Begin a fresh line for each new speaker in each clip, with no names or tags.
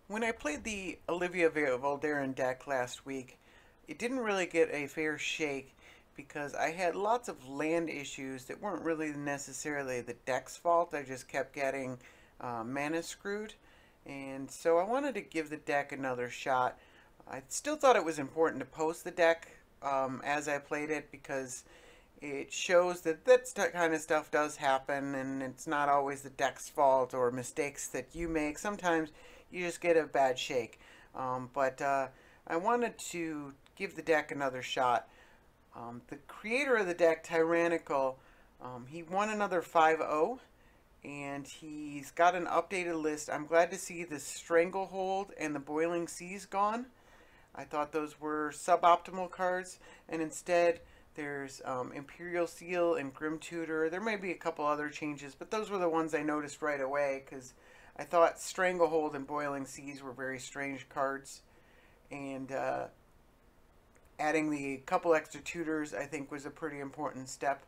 When I played the Olivia Voldaren deck last week, it didn't really get a fair shake because I had lots of land issues that weren't really necessarily the deck's fault. I just kept getting mana screwed. And so I wanted to give the deck another shot. I still thought it was important to post the deck as I played it because it shows that kind of stuff does happen and it's not always the deck's fault or mistakes that you make. Sometimes you just get a bad shake. But I wanted to give the deck another shot. The creator of the deck, Tyrannical, he won another 5-0 and he's got an updated list. I'm glad to see the Stranglehold and the Boiling Seas gone. I thought those were suboptimal cards, and instead there's Imperial Seal and Grim Tutor. There may be a couple other changes, but those were the ones I noticed right away because I thought Stranglehold and Boiling Seas were very strange cards. And adding the couple extra tutors I think was a pretty important step.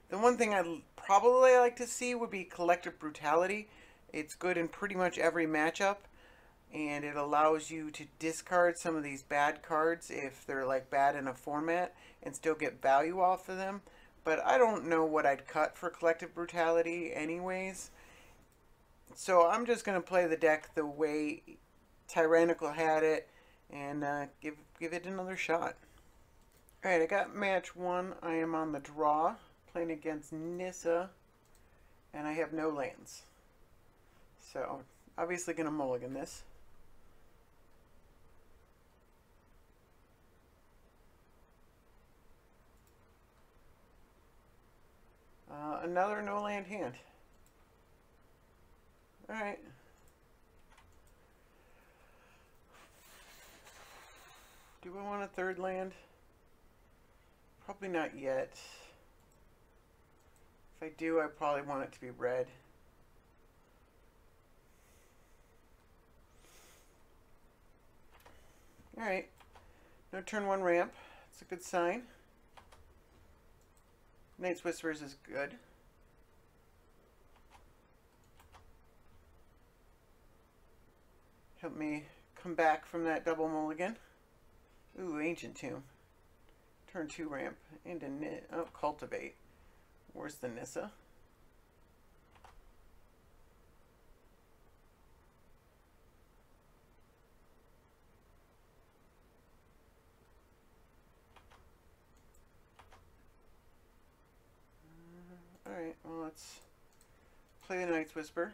The one thing I'd probably like to see would be Collective Brutality. It's good in pretty much every matchup, and it allows you to discard some of these bad cards if they're like bad in a format and still get value off of them. But I don't know what I'd cut for Collective Brutality anyways. So I'm just going to play the deck the way Tyrannical had it and give it another shot. Alright, I got match 1. I am on the draw, playing against Nissa, and I have no lands. So, obviously going to mulligan this. Another no land hand. Alright. Do I want a third land? Probably not yet. If I do, I probably want it to be red. Alright. No turn 1 ramp. It's a good sign. Night's Whispers is good. Help me come back from that double mulligan. Ooh, Ancient Tomb. Turn 2 ramp into Cultivate. Where's the Nissa? Alright, well, let's play the Night's Whisper.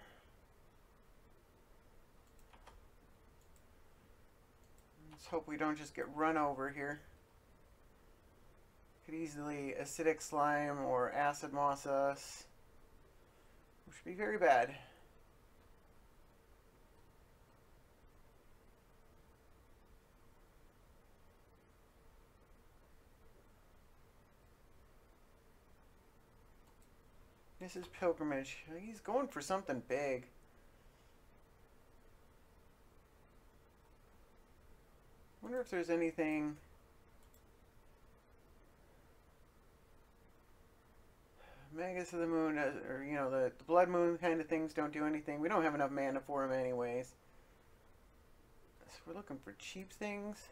Let's hope we don't just get run over here. Could easily Acidic Slime or Acid Moss us, which would be very bad. This is Pilgrimage. He's going for something big. Wonder if there's anything. Magus of the Moon, or you know, the Blood Moon kind of things don't do anything. We don't have enough mana for them anyways. So we're looking for cheap things.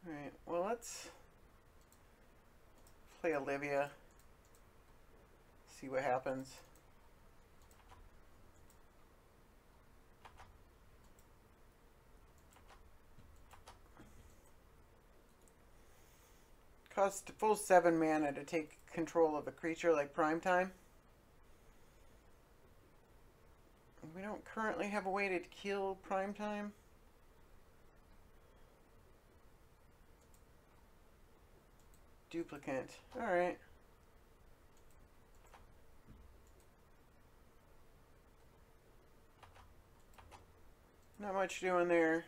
Alright, well, let's play Olivia. See what happens. Costs full 7 mana to take control of a creature like Primetime. We don't currently have a way to kill Primetime. Duplicate. Alright. Not much doing there.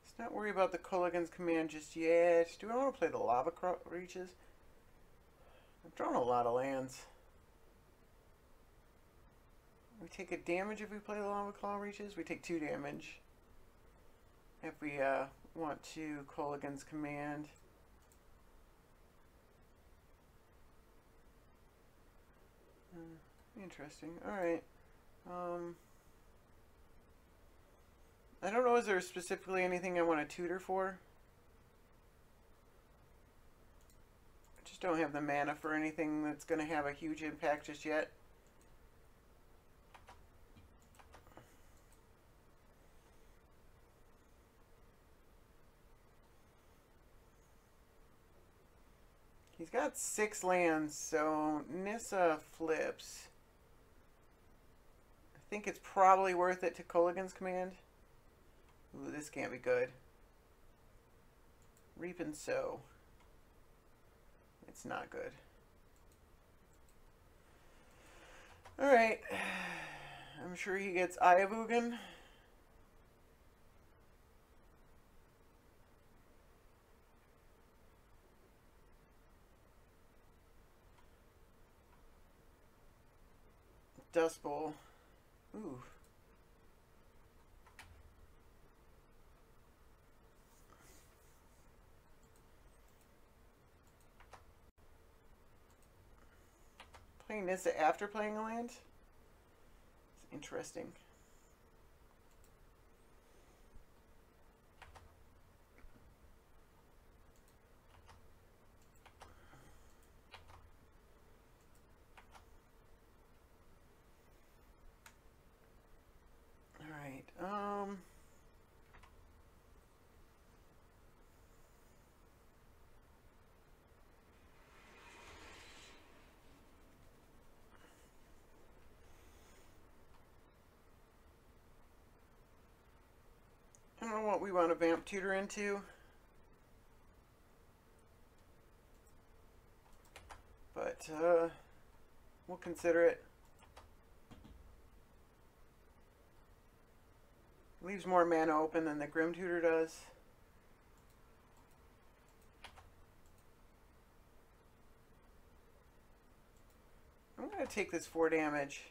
Let's not worry about the Culligan's Command just yet. Do I want to play the Lava Reaches? I've drawn a lot of lands. We take a damage if we play the Lava Claw Reaches. We take 2 damage. if we want to Colligan's Command. Interesting. Alright. I don't know, is there specifically anything I want to tutor for? I just don't have the mana for anything that's going to have a huge impact just yet. He's got 6 lands, so Nissa flips. I think it's probably worth it to Colligan's Command. Ooh, this can't be good. Reap and Sow. It's not good. Alright. I'm sure he gets Eye of Ugin. Dust Bowl. Ooh. Playing Nissa after playing a land? It's interesting. I don't know what we want to vamp tutor into, but we'll consider it. Leaves more mana open than the Grim Tutor does. I'm going to take this 4 damage.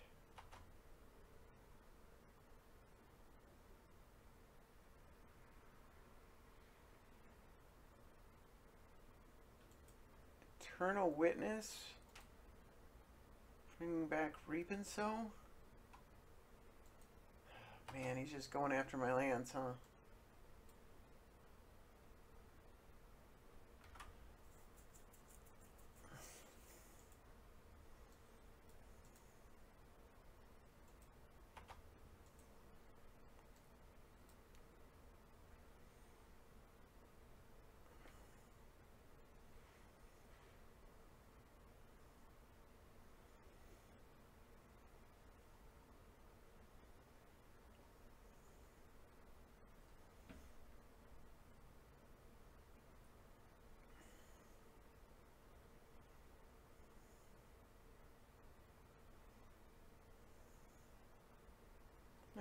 Eternal Witness. Bringing back Reap and Sow. Man, he's just going after my lands, huh?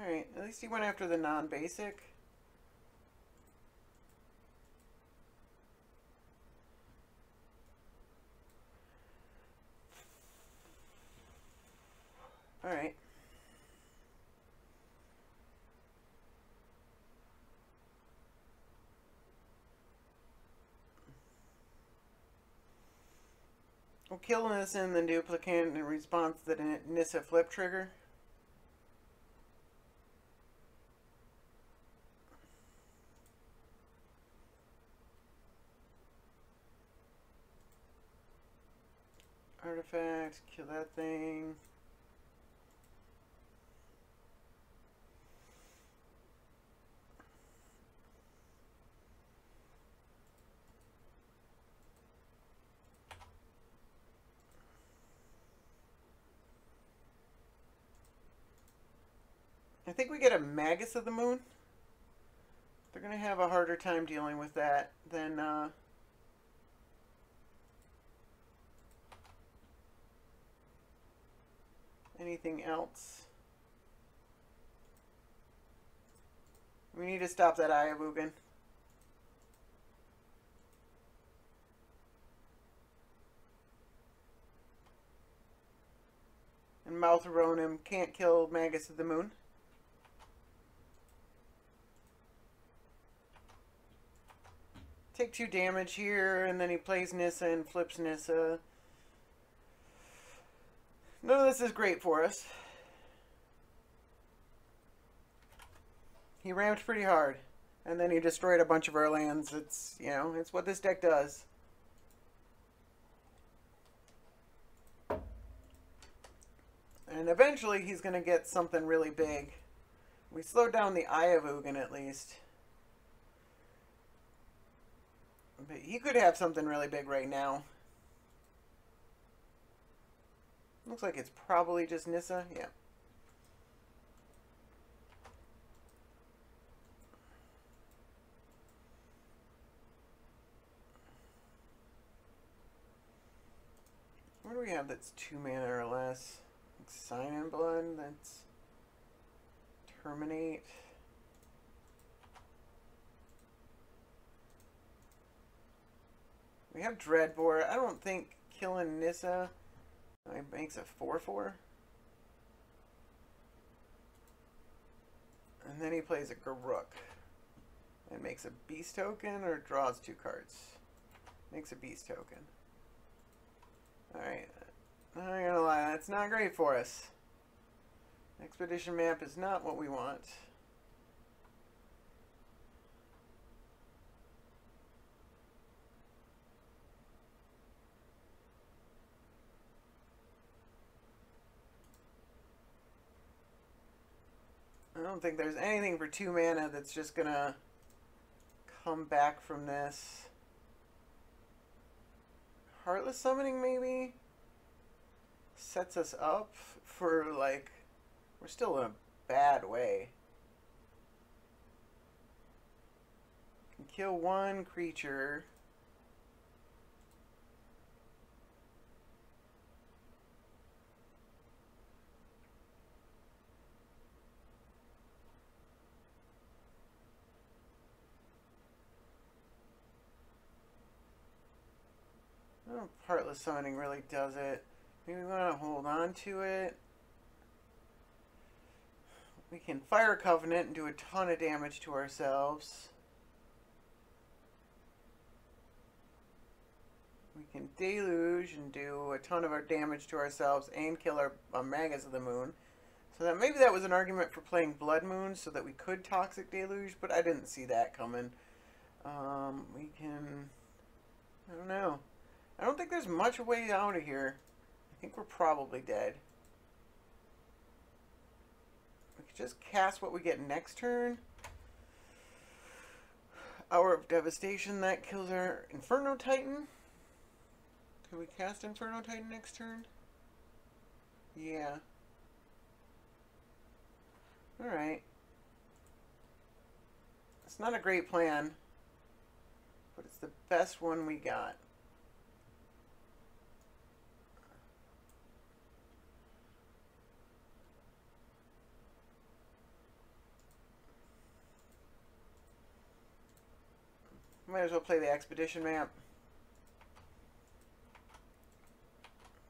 Alright, at least he went after the non-basic. Alright. We'll kill Nissa and the duplicate in response to the Nissa flip trigger. Artifact, kill that thing. I think we get a Magus of the Moon. They're going to have a harder time dealing with that than anything else. We need to stop that Eye of Ugin. And Mouth Ronim can't kill Magus of the Moon. Take 2 damage here, and then he plays Nissa and flips Nissa. None of this is great for us. He ramped pretty hard, and then he destroyed a bunch of our lands. It's, you know, it's what this deck does. And eventually he's going to get something really big. We slowed down the Eye of Ugin at least. But he could have something really big right now. Looks like it's probably just Nissa. Yeah. What do we have that's 2 mana or less? Sign in Blood, that's Terminate. We have Dreadbore. I don't think killing Nissa makes a 4/4. And then he plays a Garruk. And makes a Beast token or draws 2 cards. Makes a Beast token. Alright. I'm not gonna lie, that's not great for us. Expedition map is not what we want. I don't think there's anything for 2 mana that's just gonna come back from this. Heartless Summoning maybe sets us up for, like, we're still in a bad way. Can kill 1 creature. I don't know if Heartless Summoning really does it. Maybe we want to hold on to it. We can Fire Covenant and do a ton of damage to ourselves. We can Deluge and do a ton of our damage to ourselves and kill our Magus of the Moon. So that maybe that was an argument for playing Blood Moon so that we could Toxic Deluge, but I didn't see that coming. We can... I don't know. I don't think there's much way out of here. I think we're probably dead. We could just cast what we get next turn. Hour of Devastation, that kills our Inferno Titan. Can we cast Inferno Titan next turn? Yeah. Alright. It's not a great plan, but it's the best one we got. Might as well play the Expedition map.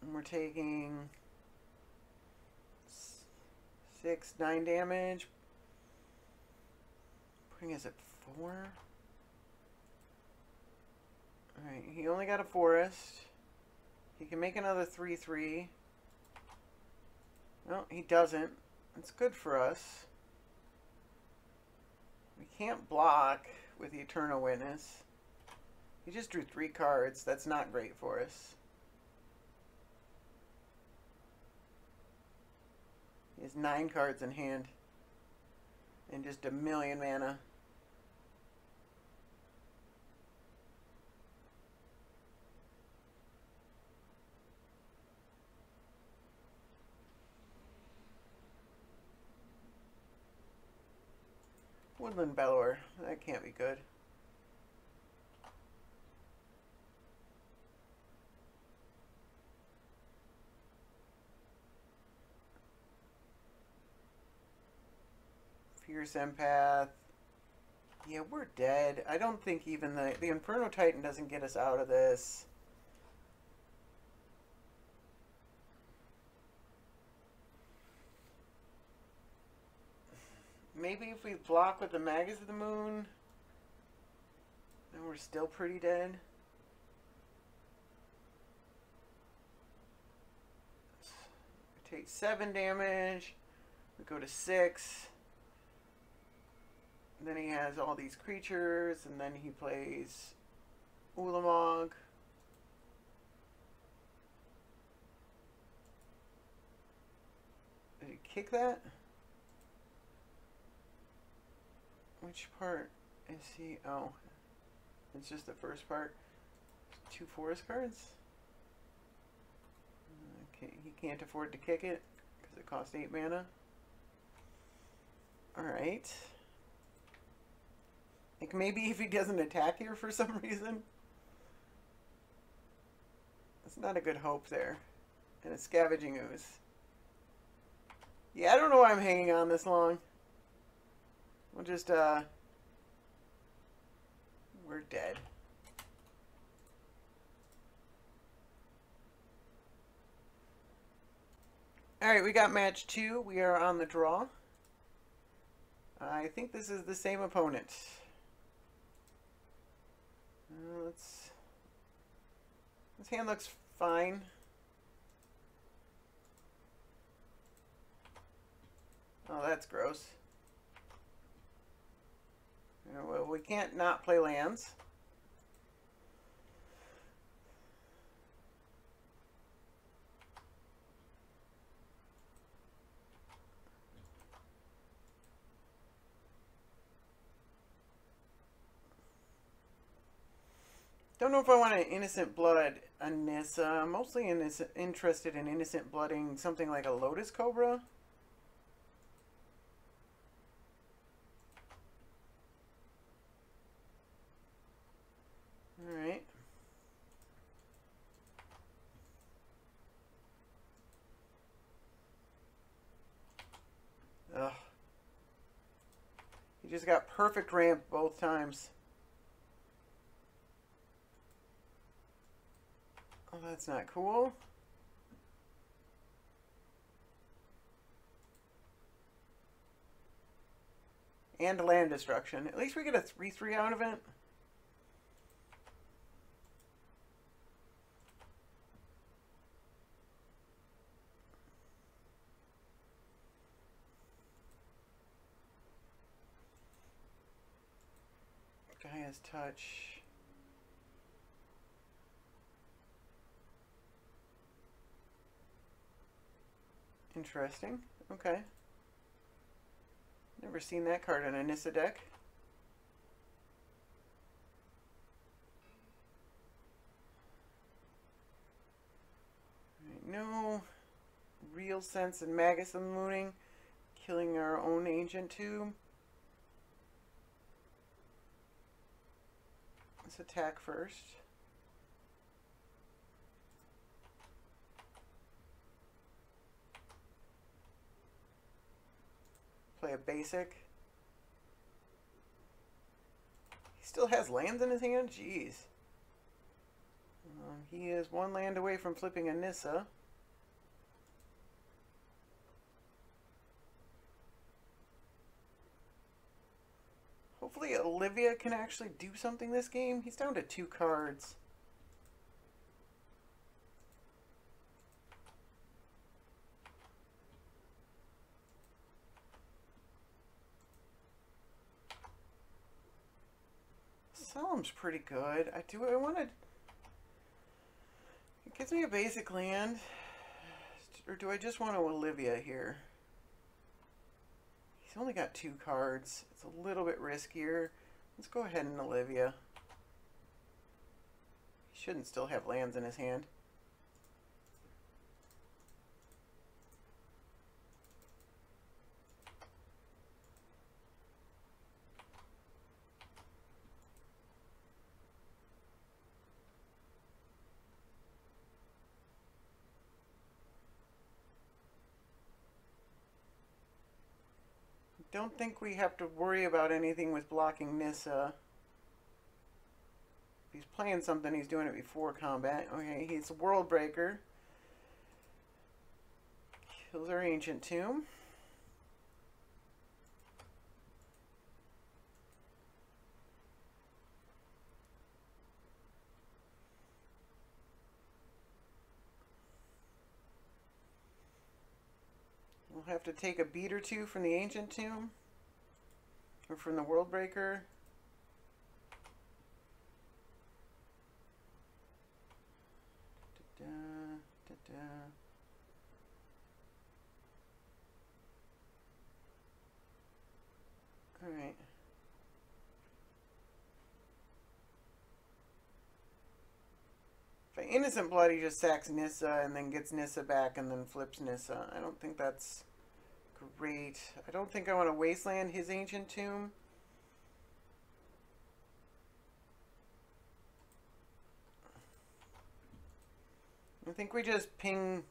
And we're taking 9 damage. Putting us at 4. Alright, he only got a forest. He can make another 3/3. No, he doesn't. That's good for us. We can't block with the Eternal Witness. He just drew 3 cards. That's not great for us. He has 9 cards in hand. And just a million mana. Woodland Bellower. That can't be good. Fierce Empath. Yeah, we're dead. I don't think even the Inferno Titan doesn't get us out of this. Maybe if we block with the Magus of the Moon, then we're still pretty dead. We take 7 damage. We go to 6. And then he has all these creatures, and then he plays Ulamog. Did he kick that? Which part is he? Oh, it's just the first part. 2 forest cards. Okay, he can't afford to kick it because it costs 8 mana. Alright. Like maybe if he doesn't attack here for some reason. That's not a good hope there. And a Scavenging Ooze. Yeah, I don't know why I'm hanging on this long. We'll just, we're dead. Alright, we got match 2. We are on the draw. I think this is the same opponent. This hand looks fine. Oh, that's gross. Well, we can't not play lands. Don't know if I want an Innocent Blood on Nissa. I'm mostly interested in Innocent Blooding something like a Lotus Cobra. Alright. Ugh. He just got perfect ramp both times. Oh, that's not cool. And land destruction. At least we get a 3/3 out of it. Guy has touch. Interesting. Okay. Never seen that card in a Nissa deck. Right, no real sense in Magus of the Mooning. Killing our own Ancient Tomb. Let's attack first. Play a basic. He still has lands in his hand? Jeez. He is 1 land away from flipping a Nissa. Hopefully Olivia can actually do something this game. He's down to 2 cards. Solemn's pretty good. I want to... It gives me a basic land. Or do I just want to Olivia here? He's only got 2 cards. It's a little bit riskier. Let's go ahead and Olivia. He shouldn't still have lands in his hand. Don't think we have to worry about anything with blocking Nissa. If he's playing something, he's doing it before combat. Okay, he's a World Breaker. Kills our Ancient Tomb. We'll have to take a beat or two from the Ancient Tomb. Or from the World Breaker. Alright. By Innocent Blood, he just sacks Nissa and then gets Nissa back and then flips Nissa. I don't think that's great. I don't think I want to wasteland his Ancient Tomb. I think we just ping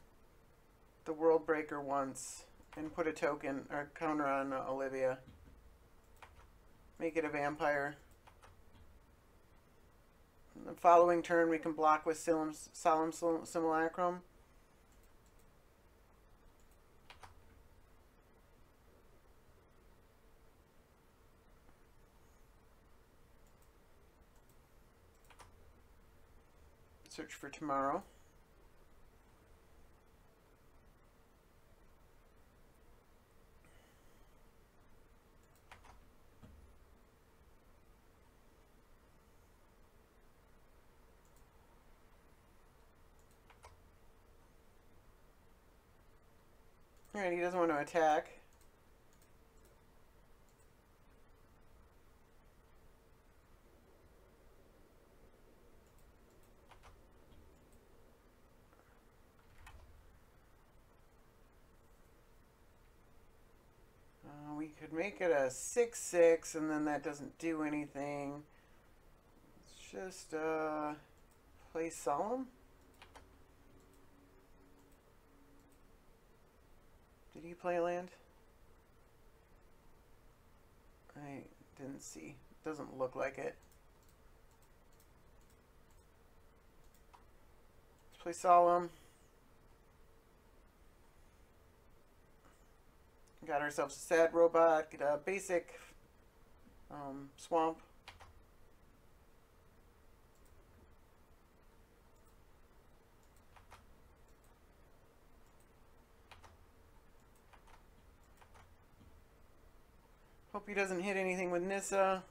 the World Breaker once and put a token or counter on Olivia. Make it a vampire. And the following turn we can block with Solemn Simulacrum. Search for tomorrow. Alright, he doesn't want to attack. We could make it a 6/6, and then that doesn't do anything. Let's just play Solemn. Did he play a land? I didn't see. Doesn't look like it. Let's play Solemn. Got ourselves a sad robot. Get a basic swamp. Hope he doesn't hit anything with Nissa.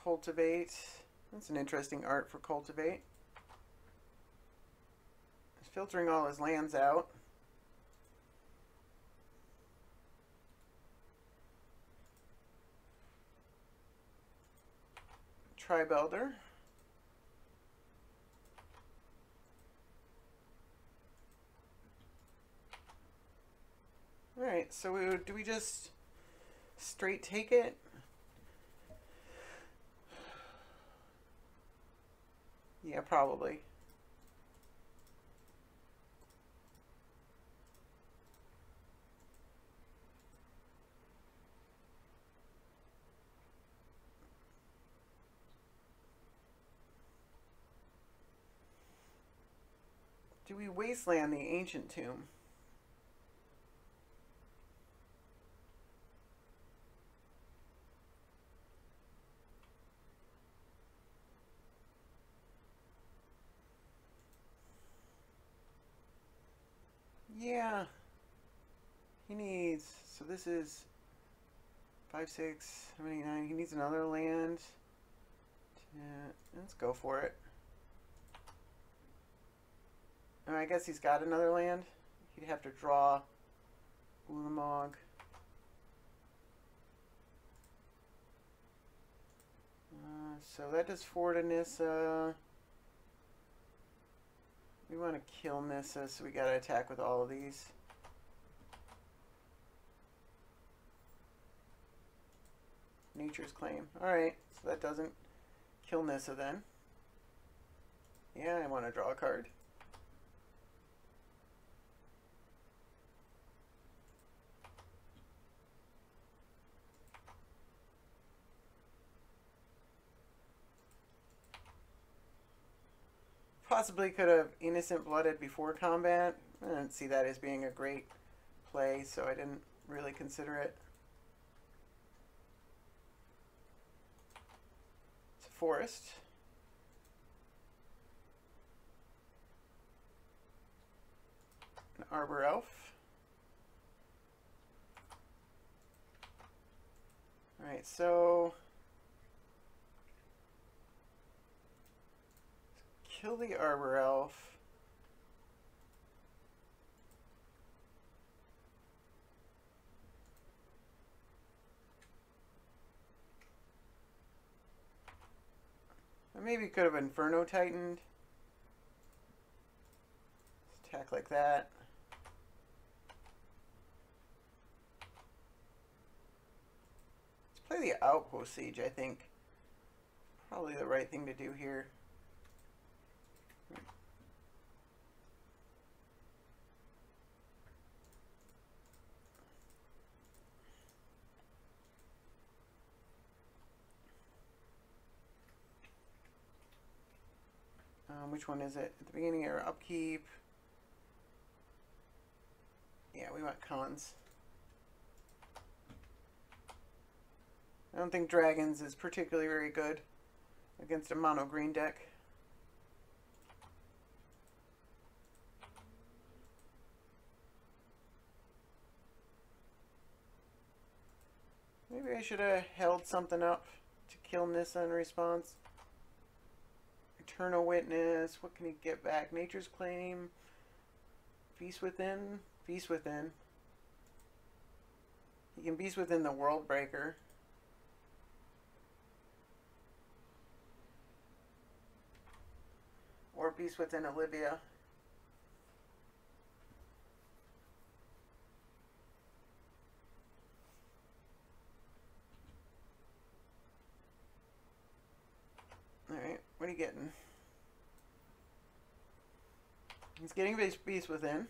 Cultivate. That's an interesting art for Cultivate. He's filtering all his lands out. Tribe Elder. Alright, so do we just straight take it? Yeah, probably. Do we wasteland the Ancient Tomb? Yeah. He needs, so this is 5, 6, 7, 8, 9. He needs another land. Let's go for it. Oh, I guess he's got another land. He'd have to draw Ulamog. So that does 4 to Nissa. We want to kill Nissa, so we got to attack with all of these. Nature's Claim. Alright, so that doesn't kill Nissa then. Yeah, I want to draw a card. Possibly could have Innocent Blooded before combat. I didn't see that as being a great play, so I didn't really consider it. It's a forest. An Arbor Elf. Alright, so kill the Arbor Elf. I maybe could have Inferno Titaned. Attack like that. Let's play the Outpost Siege, I think. Probably the right thing to do here. Which one is it? At the beginning or upkeep? Yeah, we want cons. I don't think dragons is particularly very good against a mono green deck. Maybe I should have held something up to kill Nissa in response. Eternal Witness. What can he get back? Nature's Claim. Beast Within. Beast Within. He can Beast Within the World Breaker. Or Beast Within Olivia. Alright, what are you getting? He's getting Beast Within.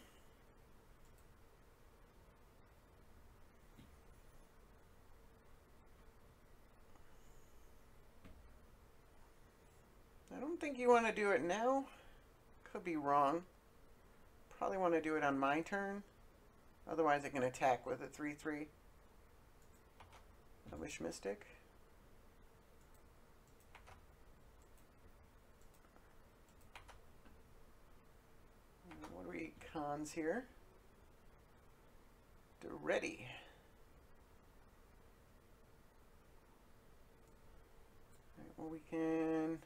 I don't think you want to do it now. Could be wrong. Probably want to do it on my turn. Otherwise I can attack with a 3/3. A Wish Mystic. What do we cons here? Ready. Right, well, we can.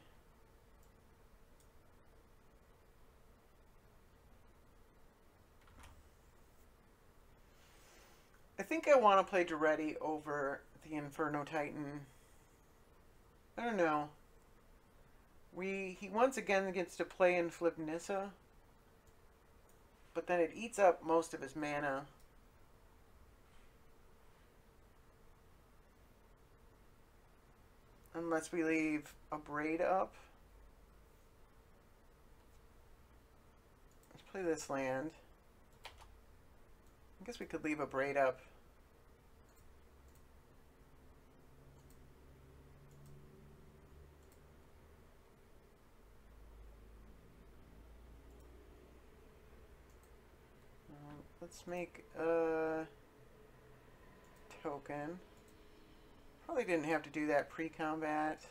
I think I want to play Duretti over the Inferno Titan. I don't know. He once again gets to play and flip Nissa, but then it eats up most of his mana. Unless we leave a Braid up. Let's play this land. I guess we could leave a Braid up. Let's make a token. Probably didn't have to do that pre-combat.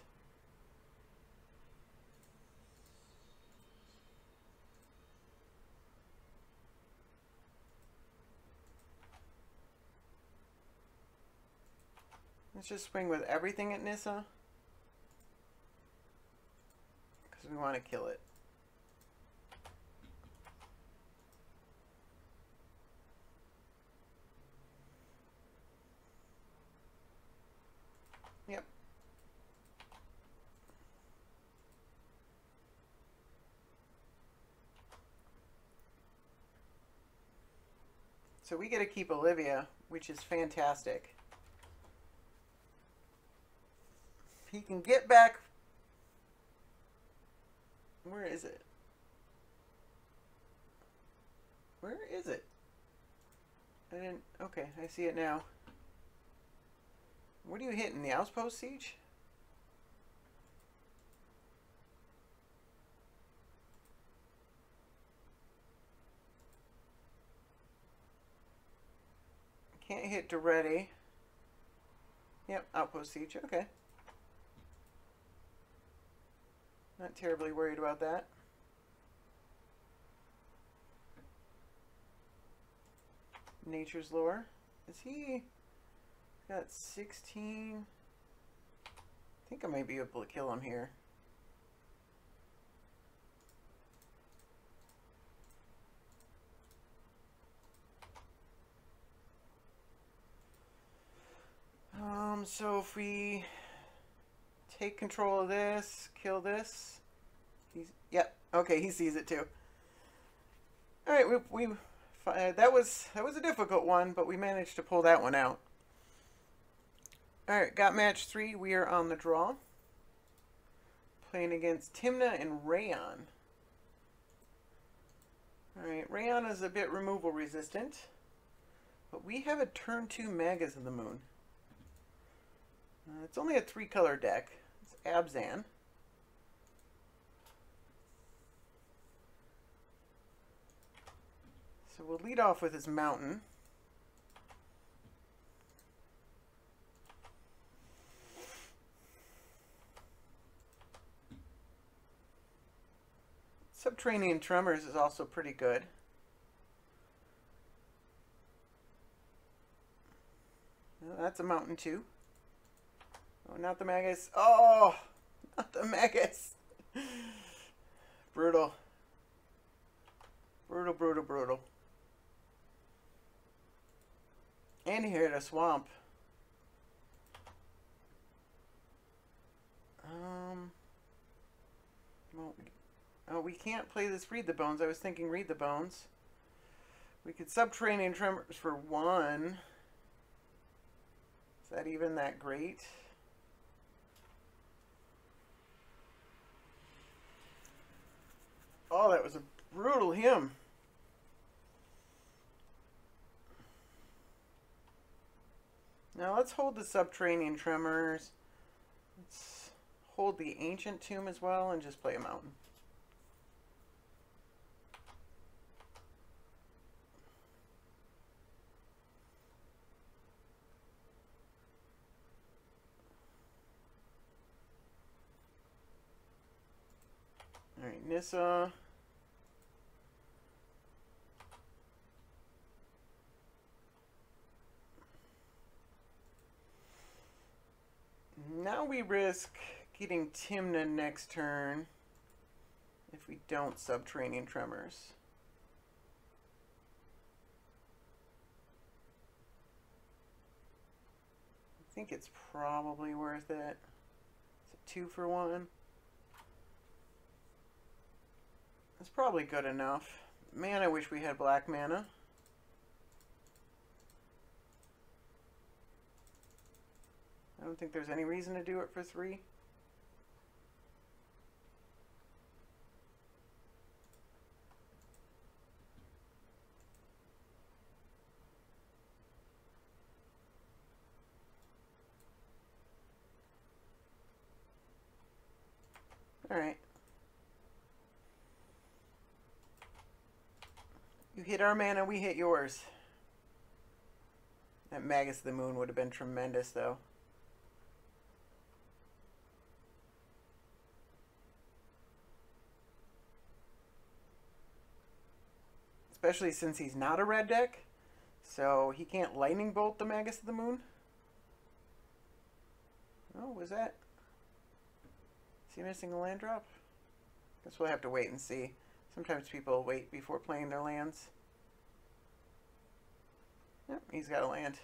Let's just swing with everything at Nissa, because we want to kill it. Yep. So we get to keep Olivia, which is fantastic. He can get back. Where is it? Where is it? I didn't. Okay, I see it now. What are you hitting? The Outpost Siege? Can't hit Duretti. Yep, Outpost Siege. Okay. Not terribly worried about that. Nature's Lore. Is he got 16? I think I may be able to kill him here. So if we take control of this, kill this, yep, okay, he sees it too. All right, that was a difficult one, but we managed to pull that one out. All right, got match 3. We are on the draw, playing against Tymna and Reyhan. All right, Reyhan is a bit removal resistant, but we have a turn 2 Magus of the Moon. It's only a 3-color deck. It's Abzan. So we'll lead off with his mountain. Subterranean Tremors is also pretty good. Well, that's a mountain too. Oh, not the Magus. Oh, not the Magus. Brutal. Brutal, brutal, brutal. And he hit a swamp. Well, oh, we can't play this Read the Bones. I was thinking Read the Bones. We could Subterranean Tremors for 1. Is that even that great? Oh, that was a brutal hymn. Now let's hold the Subterranean Tremors. Let's hold the Ancient Tomb as well and just play a mountain. Alright, Nissa. Now we risk getting Tymna next turn if we don't Subterranean Tremors. I think it's probably worth it. It's a 2 for 1. That's probably good enough. Man, I wish we had black mana. I don't think there's any reason to do it for 3. All right. You hit our mana, we hit yours. That Magus of the Moon would have been tremendous, though. Especially since he's not a red deck, so he can't Lightning Bolt the Magus of the Moon. Oh, was that? Is he missing a land drop? Guess we'll have to wait and see. Sometimes people wait before playing their lands. Yep, he's got a land.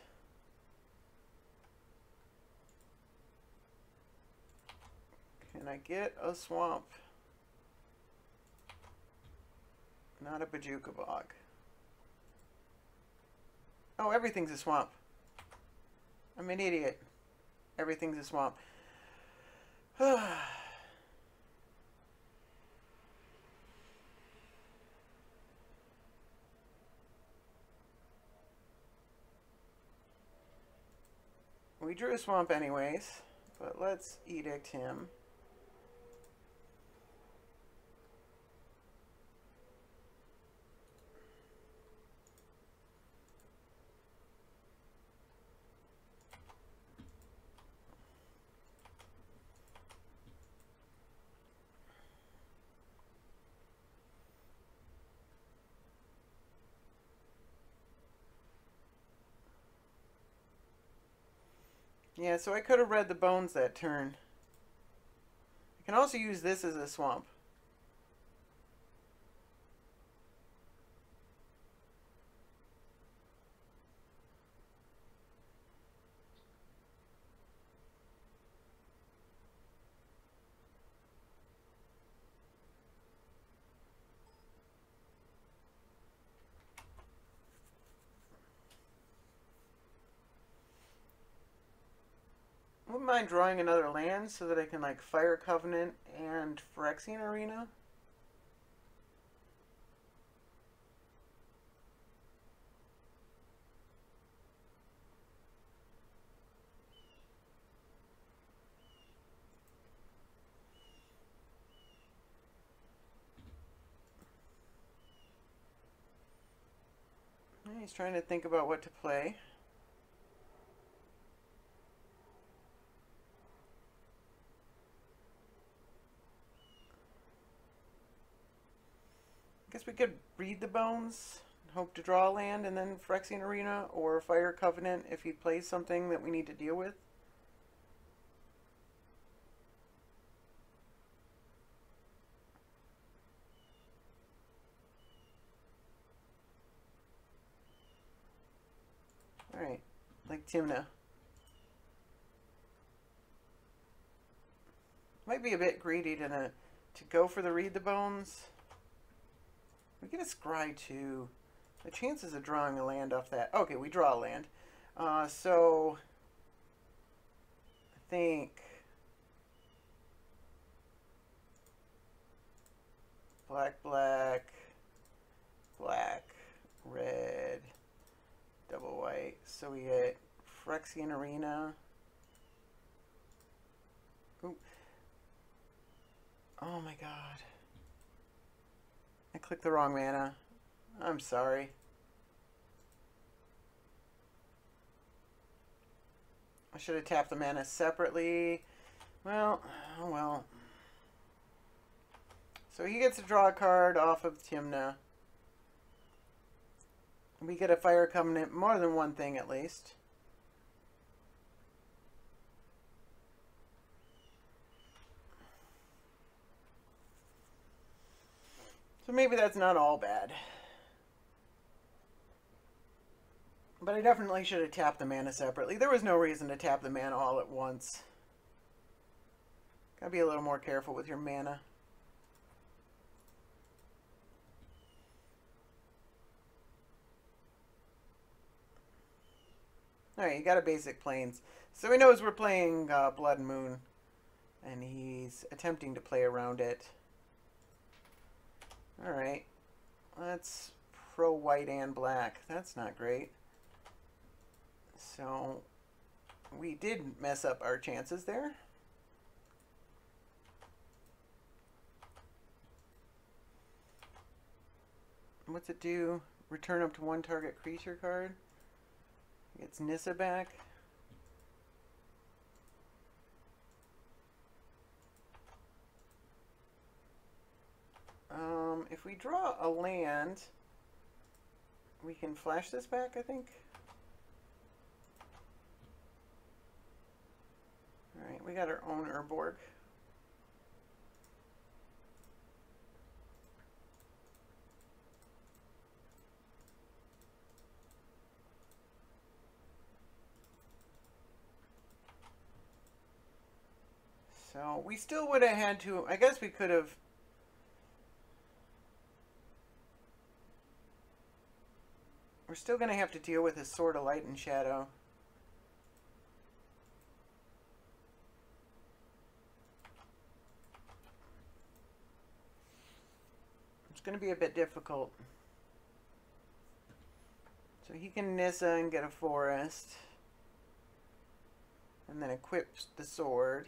Can I get a swamp? Not a Bajuka Bog. Oh, everything's a swamp. I'm an idiot. Everything's a swamp. We drew a swamp anyways, but let's edict him. Yeah, so I could have read the bones that turn. I can also use this as a swamp. Wouldn't mind drawing another land so that I can like Fire Covenant and Phyrexian Arena. He's trying to think about what to play. I guess we could read the bones, hope to draw a land, and then Phyrexian Arena or Fire Covenant if he plays something that we need to deal with. Alright, like Tymna. Might be a bit greedy to go for the read the bones. We get a scry too. The chances of drawing a land off that. Okay, we draw a land. So I think black, black, black, red, double white. So we get Phyrexian Arena. Ooh. Oh my god. I clicked the wrong mana. I'm sorry. I should have tapped the mana separately. Well, oh well. So he gets to draw a card off of Tymna. We get a Fire Covenant, more than one thing at least. So maybe that's not all bad. But I definitely should have tapped the mana separately. There was no reason to tap the mana all at once. Gotta be a little more careful with your mana. Alright, you got a basic plains. So he knows we're playing Blood and Moon. And he's attempting to play around it. Alright. Let's pro white and black. That's not great. So we did mess up our chances there. What's it do? Return up to one target creature card. Gets Nissa back. If we draw a land, we can flash this back, I think. Alright, we got our own Urborg. So we still would have had to, I guess we could have. We're still going to have to deal with his Sword of Light and Shadow. It's going to be a bit difficult. So he can Nissa and get a forest. And then equips the sword.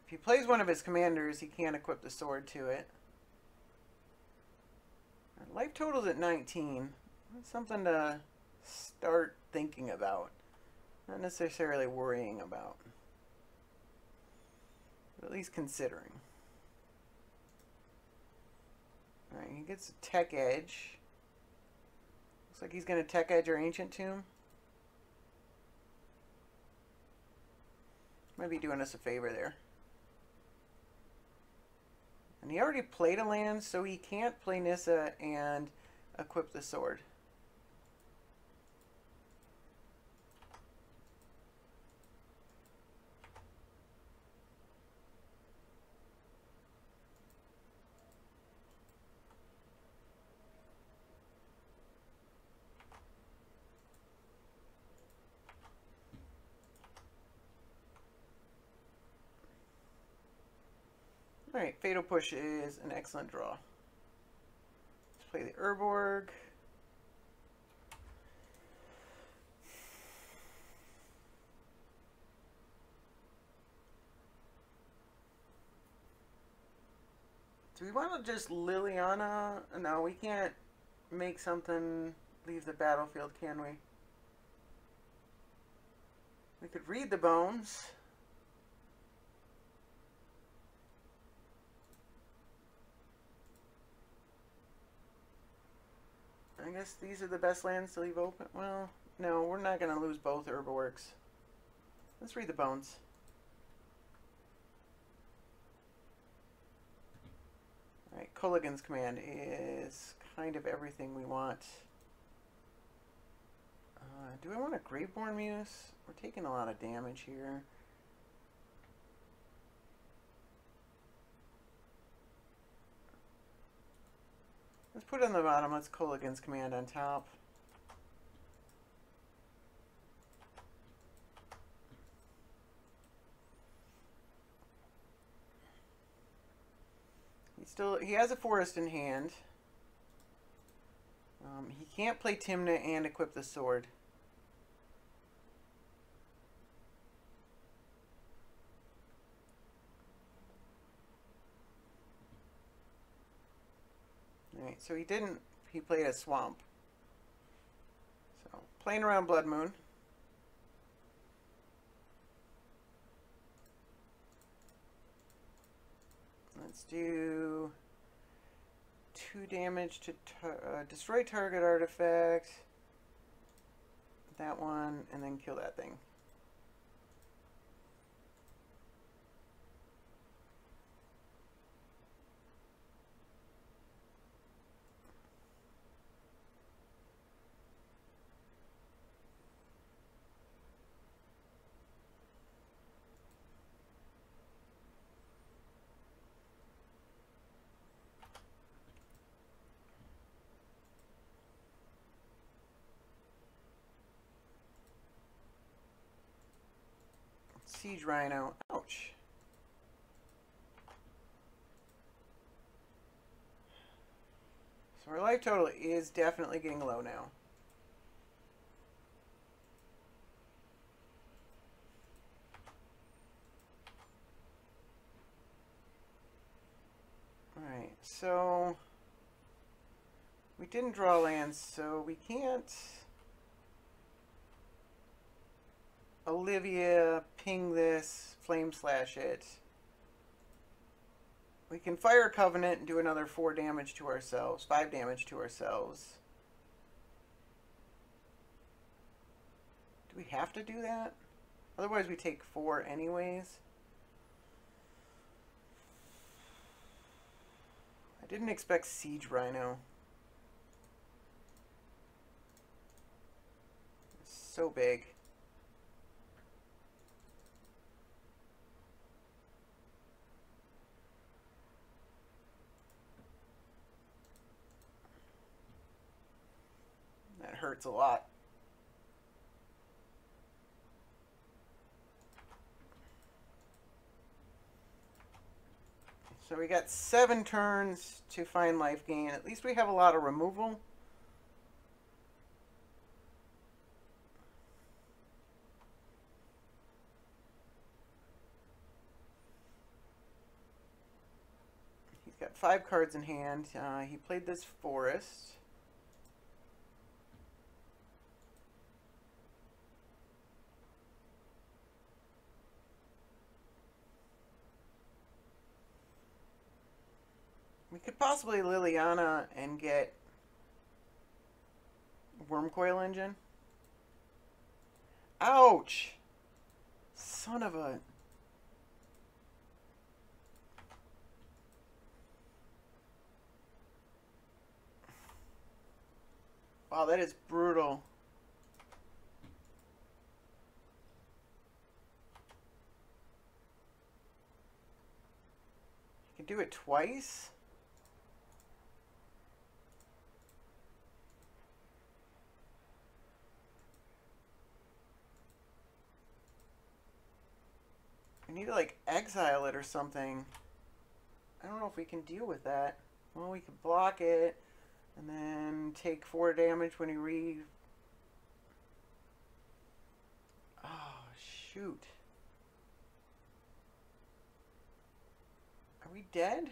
If he plays one of his commanders, he can't equip the sword to it. Our life total's at 19. That's something to start thinking about. Not necessarily worrying about. But at least considering. Alright, he gets a Tech Edge. Looks like he's going to Tech Edge our Ancient Tomb. Maybe doing us a favor there. And he already played a land, so he can't play Nissa and equip the sword. Alright, Fatal Push is an excellent draw. Let's play the Urborg. Do we want to just Liliana? No, we can't make something leave the battlefield, can we? We could read the bones. I guess these are the best lands to leave open. Well, no, we're not going to lose both Urborgs. Let's read the bones. Alright, Culligan's command is kind of everything we want. Do I want a Graveborn Muse? We're taking a lot of damage here. Let's put it on the bottom. Let's Culligan's command on top. He has a forest in hand. He can't play Tymna and equip the sword. Alright, so he played a swamp. So, playing around Blood Moon. Let's do 2 damage to destroy target artifact. That one, and then kill that thing. Siege Rhino. Ouch. So our life total is definitely getting low now. Alright, so we didn't draw lands, so we can't Olivia ping this, flame slash it. We can fire Covenant and do another 4 damage to ourselves, 5 damage to ourselves. Do we have to do that? Otherwise we take 4 anyways. I didn't expect Siege Rhino. It's so big. That hurts a lot. So we got 7 turns to find life gain. At least we have a lot of removal. He's got 5 cards in hand. He played this forest. We could possibly Liliana and get Wormcoil Engine. Ouch! Son of a... Wow, that is brutal. You can do it twice? We need to, like, exile it or something. I don't know if we can deal with that. Well, we could block it and then take 4 damage when he Oh, shoot. Are we dead?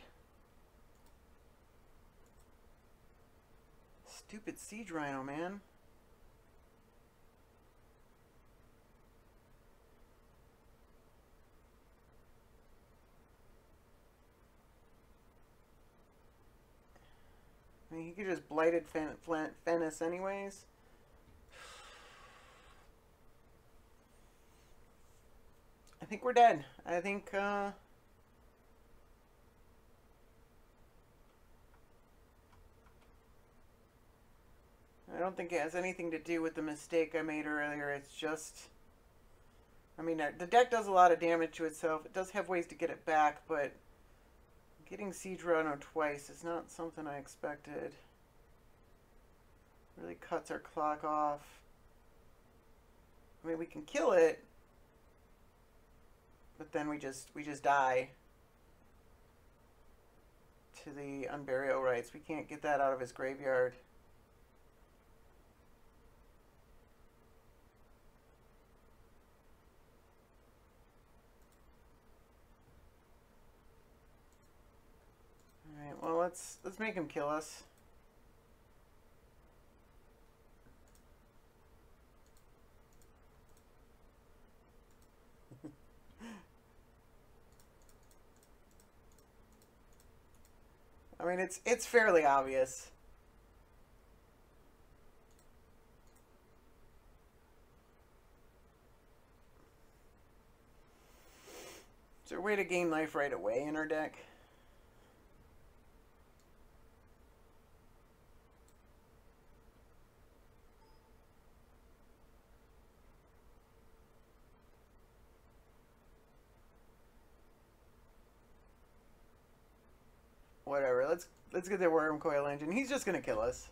Stupid Siege Rhino, man. I mean, he could just blighted Fennis anyways. I think we're dead. I think, I don't think it has anything to do with the mistake I made earlier. It's just... I mean, the deck does a lot of damage to itself. It does have ways to get it back, but... getting Siege Rhino twice is not something I expected. Really cuts our clock off. I mean, we can kill it, but then we just die to the Unburial Rites. We can't get that out of his graveyard. All right, well, let's make him kill us. I mean, it's fairly obvious. Is there a way to gain life right away in our deck? Whatever, let's get the Worm Coil Engine. He's just gonna kill us.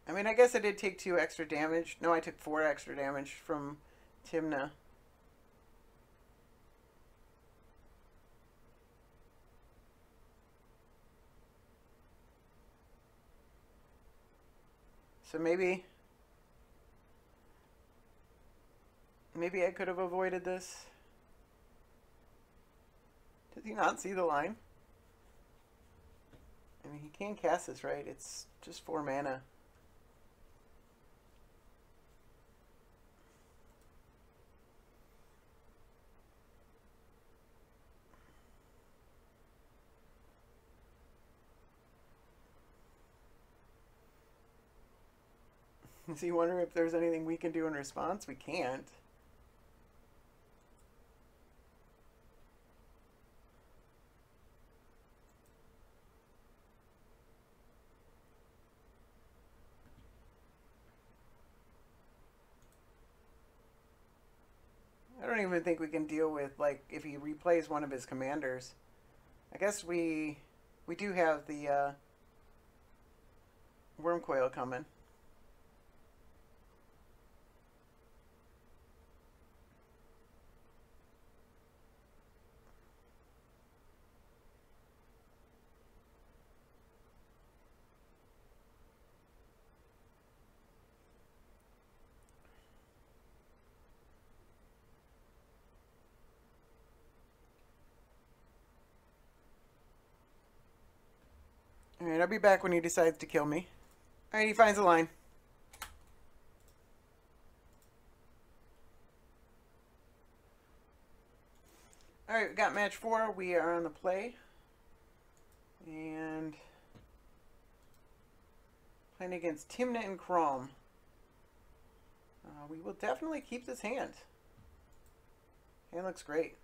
I mean, I guess I did take 2 extra damage. No, I took 4 extra damage from Tymna. So maybe I could have avoided this. Did he not see the line? I mean, he can cast this, right? It's just 4 mana. Is he wondering if there's anything we can do in response? We can't. I don't even think we can deal with, like, if he replays one of his commanders. I guess we do have the Worm Coil coming. Alright, I'll be back when he decides to kill me. Alright, he finds a line. Alright, we got match 4. We are on the play. And playing against Tymna and Kraum. We will definitely keep this hand. Hand looks great.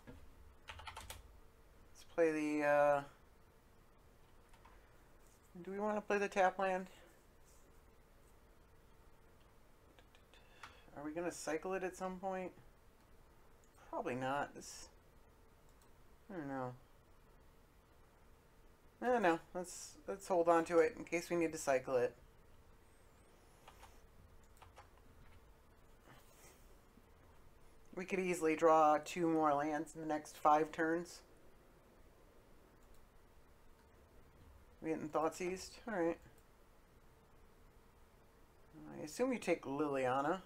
Let's play the... do we want to play the tap land? Are we going to cycle it at some point? Probably not. I don't know. I don't know. Let's hold on to it in case we need to cycle it. We could easily draw 2 more lands in the next 5 turns. We getting Thoughtseized? Alright. I assume you take Liliana.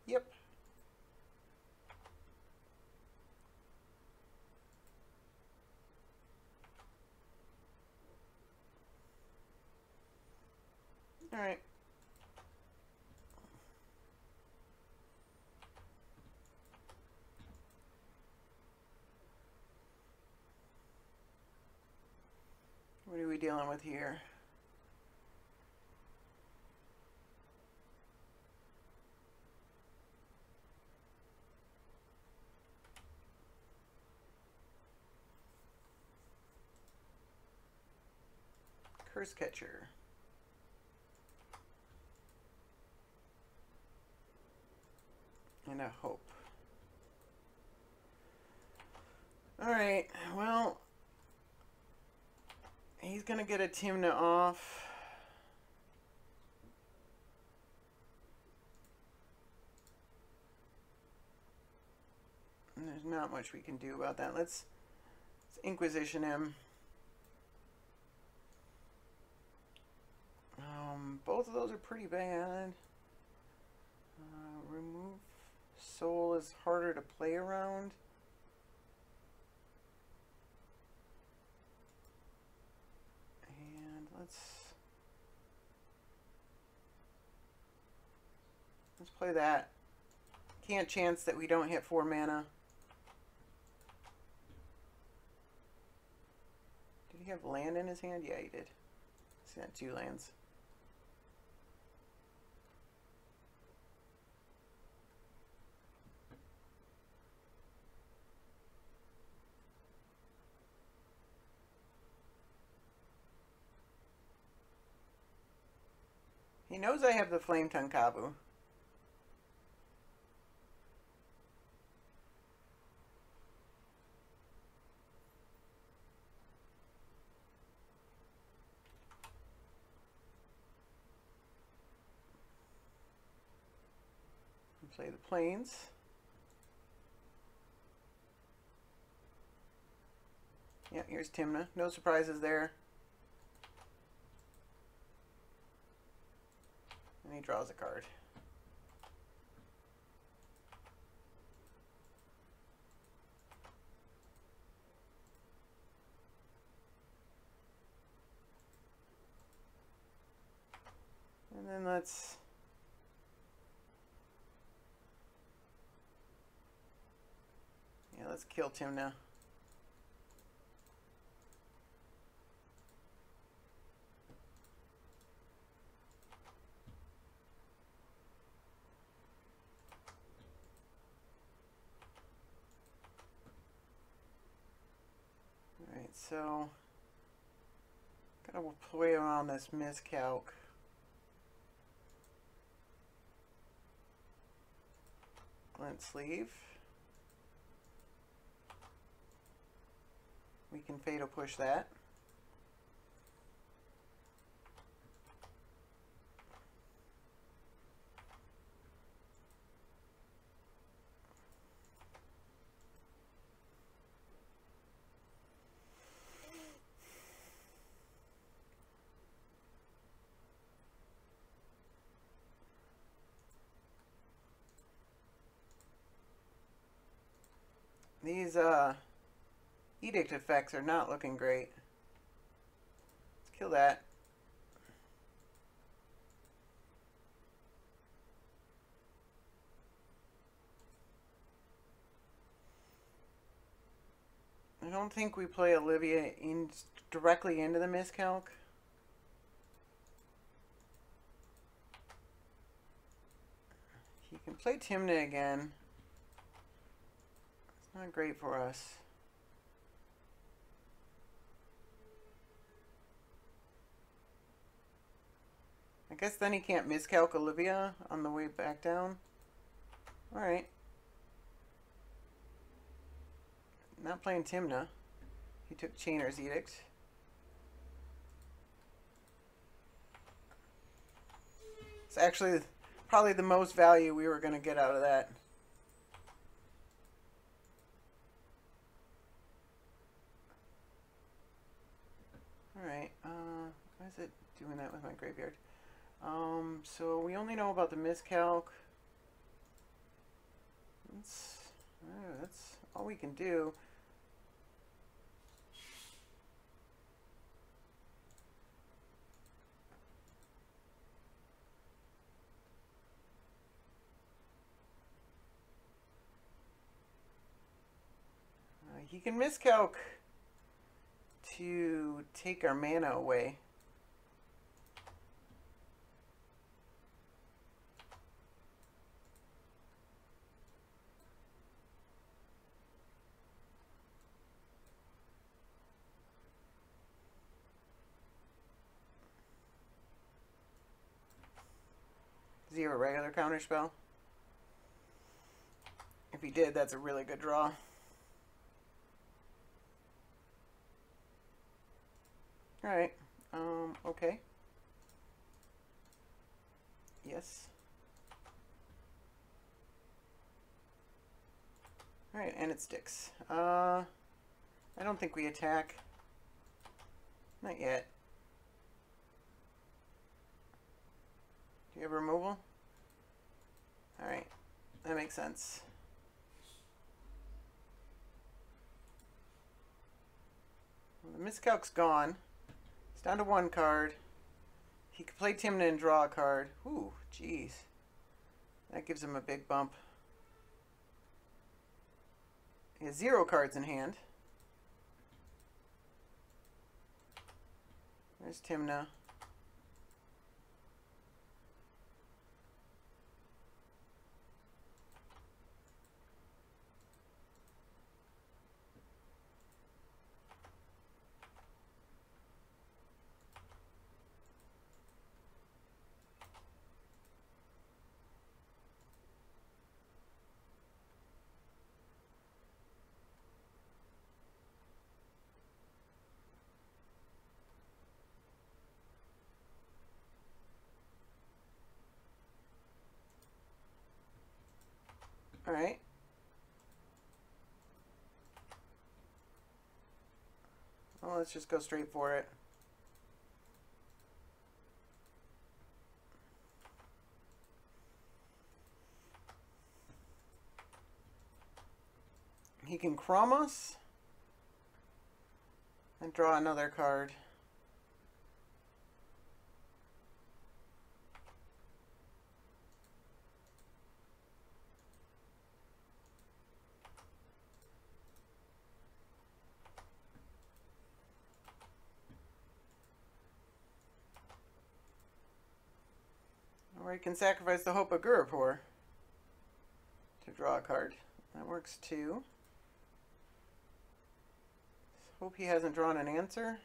Yep. All right. What are we dealing with here? Curse Catcher. And a Hope. Alright, well, he's going to get a Tymna off. And there's not much we can do about that. Let's Inquisition him. Both of those are pretty bad. Remove Soul is harder to play around. And let's play that. Can't chance that we don't hit 4 mana. Did he have land in his hand? Yeah, he did. He's got 2 lands. He knows I have the Flame Tongue Kabu. Play the Plains. Yeah, here's Tymna. No surprises there. And he draws a card. And then let's kill Tymna. Alright, so gotta play around this miscalc. Glint Sleeve. We can Fatal Push that. These edict effects are not looking great. Let's kill that. don't think we play Olivia directly into the miscalc. He can play Tymna again. It's not great for us. I guess then he can't miscalc Olivia on the way back down. Alright. Not playing Tymna. He took Chainer's Edict. It's actually probably the most value we were going to get out of that. Alright, why is it doing that with my graveyard? So we only know about the miscalc. That's all we can do. He can miscalc to take our mana away. Does he have a regular counterspell? If he did, that's a really good draw. Alright, okay. Yes. Alright, and it sticks. I don't think we attack. Not yet. Do you have removal? Alright, that makes sense. Well, the miscalc's gone. It's down to one card. He could play Tymna and draw a card. Ooh, jeez. That gives him a big bump. He has 0 cards in hand. There's Tymna. Alright. Well, let's just go straight for it. He can Kraum us and draw another card. Or he can sacrifice the Hope of Gurapur to draw a card. That works too. Hope he hasn't drawn an answer.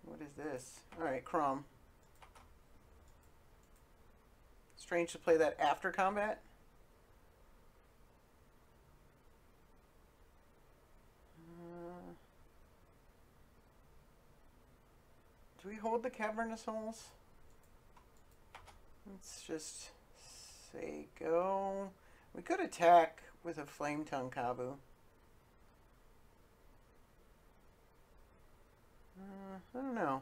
What is this? Alright, Kraum. Strange to play that after combat. Do we hold the Cavernous Holes? Let's just say go. We could attack with a Flame Tongue Kabu. I don't know.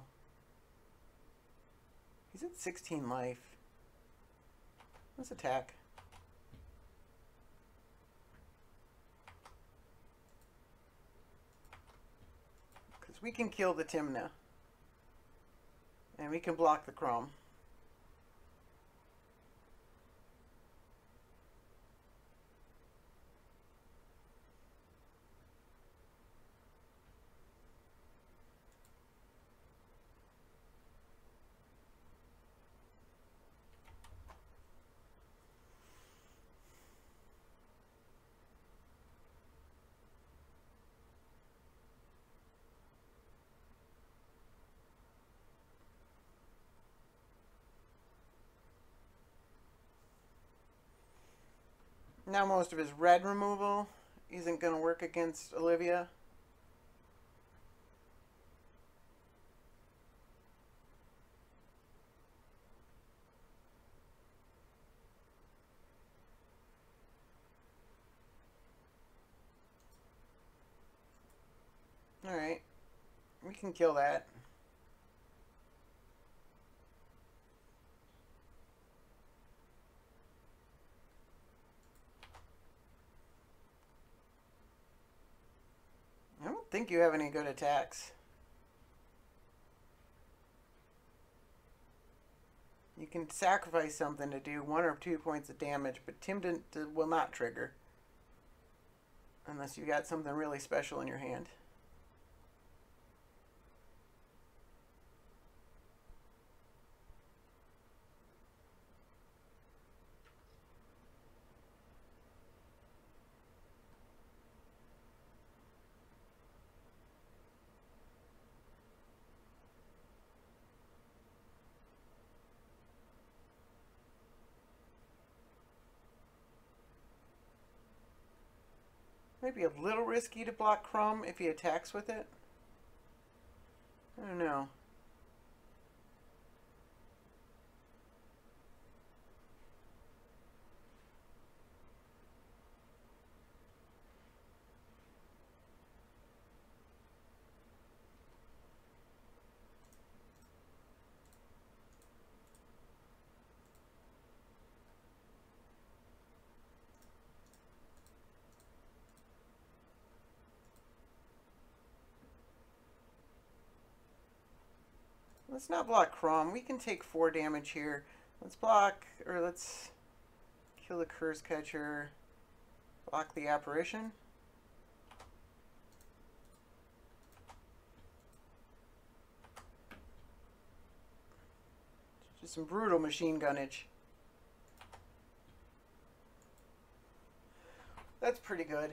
He's at 16 life. Let's attack. Because Because we can kill the Tymna. And we can block the Kraum. Now most of his red removal isn't going to work against Olivia. Alright. We can kill that. I don't think you have any good attacks. You can sacrifice something to do 1 or 2 points of damage, but Tymna will not trigger. Unless you got something really special in your hand. Maybe a little risky to block Kraum if he attacks with it. I don't know. Let's not block Kraum. We can take 4 damage here. Let's block, or let's kill the Curse Catcher. Block the Apparition. Just some brutal machine gunnage. That's pretty good.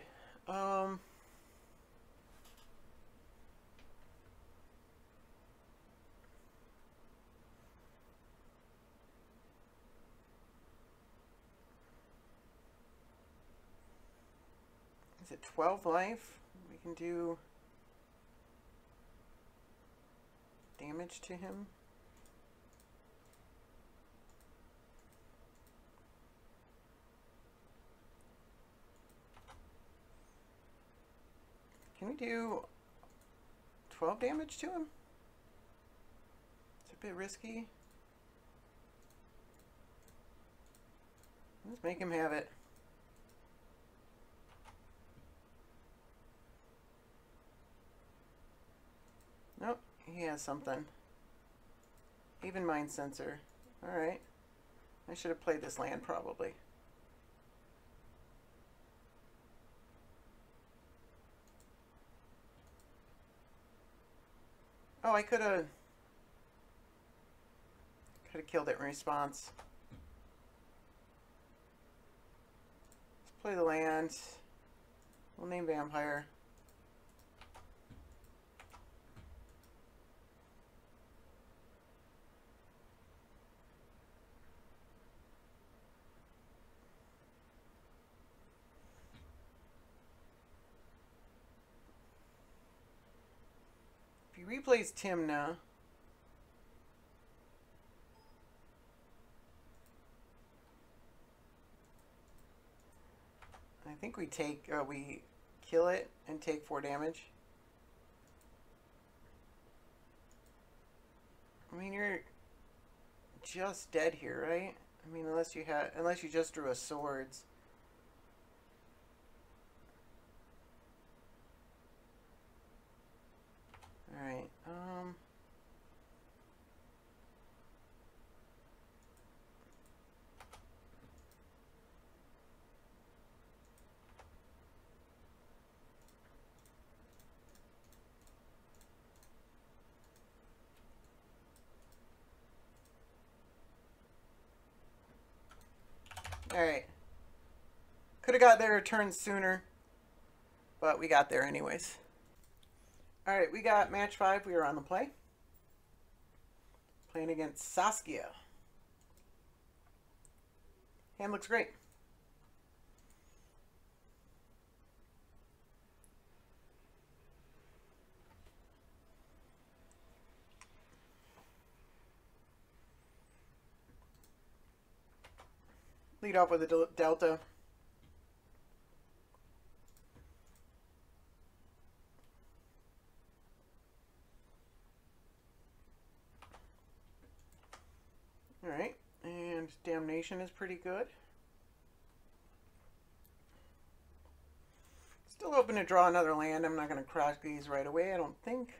Is it 12 life? We can do damage to him. Can we do 12 damage to him? It's a bit risky. Let's make him have it. Nope, he has something. Even Mind Sensor. Alright. I should have played this land probably. Oh, I could have killed it in response. Let's play the land. We'll name Vampire. If he replays Tymna, I think we take, we kill it and take 4 damage. I mean, you're just dead here, right? I mean, unless you just drew a swords. Alright, alright. Could have got there a turn sooner, but we got there anyways. Alright, we got match 5. We are on the play. Playing against Saskia. Hand looks great. Lead off with a Delta. Alright, and Damnation is pretty good. Still open to draw another land. I'm not going to crack these right away, I don't think.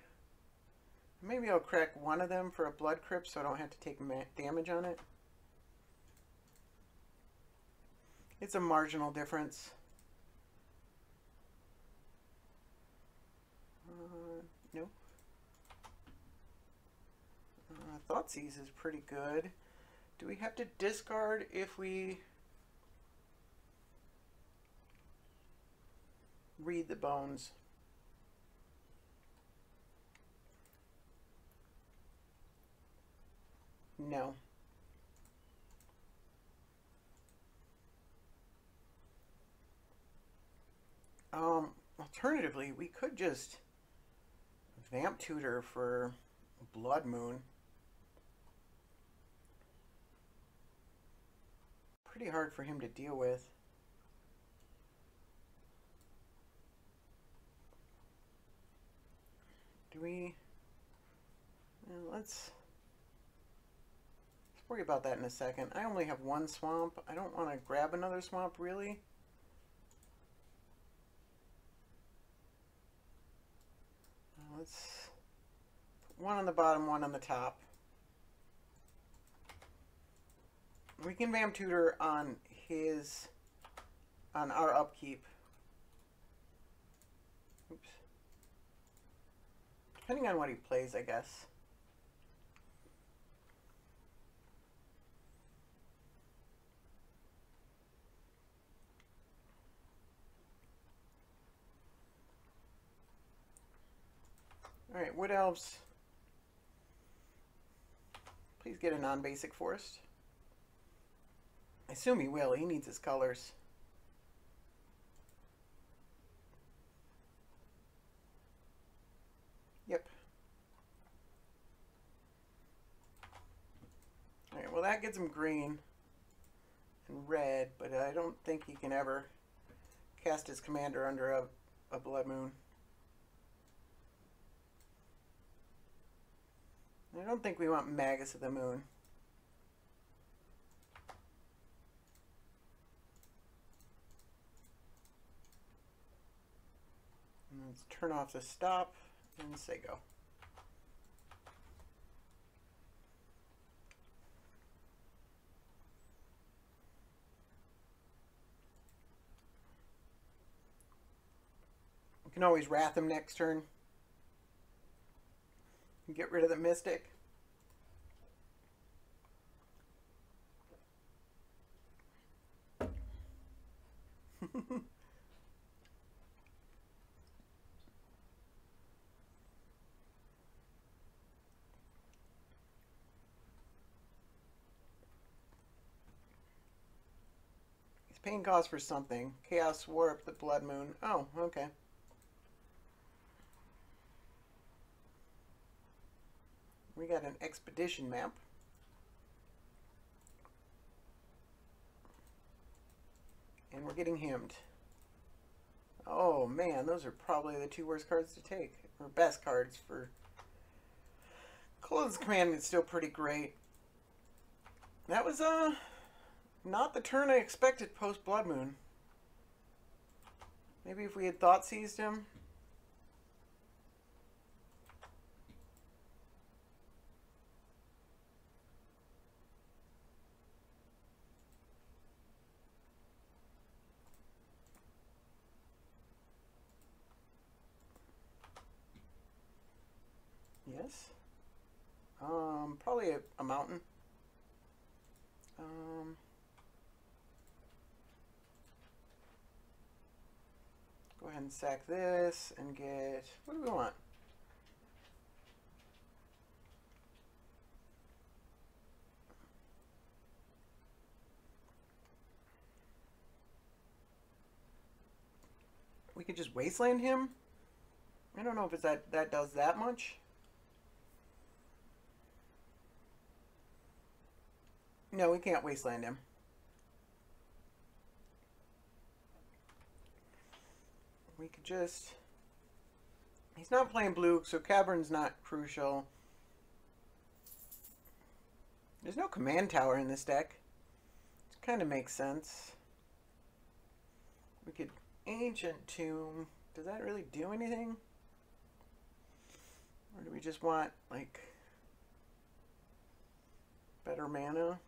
Maybe I'll crack one of them for a Blood Crypt so I don't have to take damage on it. It's a marginal difference. No. Thoughtseize is pretty good. Do we have to discard if we read the bones? No. Alternatively, we could just Vamp Tutor for Blood Moon. Pretty hard for him to deal with. Do we... Let's worry about that in a second. I only have one swamp. I don't want to grab another swamp, really. Let's put one on the bottom, one on the top. We can Vamp Tutor on our upkeep. Oops. Depending on what he plays, I guess. Alright, Wood Elves. Please get a non-basic forest. I assume he will. He needs his colors. Yep. Alright, well that gets him green and red, but I don't think he can ever cast his commander under a Blood Moon. I don't think we want Magus of the Moon. And let's turn off the stop and say go. We can always Wrath him next turn. Get rid of the Mystic. He's paying cost for something. Chaos Warp, the Blood Moon. Oh, okay. We got an expedition map. And we're getting hemmed. Oh man, those are probably the two worst cards to take. Or best cards for... Clothes Command is still pretty great. That was not the turn I expected post Blood Moon. Maybe if we had Thoughtseized him. Probably a mountain. Um, go ahead and sack this and get... What do we want? We could just wasteland him? I don't know if it's that does that much. No, we can't wasteland him. We could just... He's not playing blue, so Cavern's not crucial. There's no command tower in this deck. It kind of makes sense. We could Ancient Tomb. Does that really do anything? Or do we just want, like, better mana?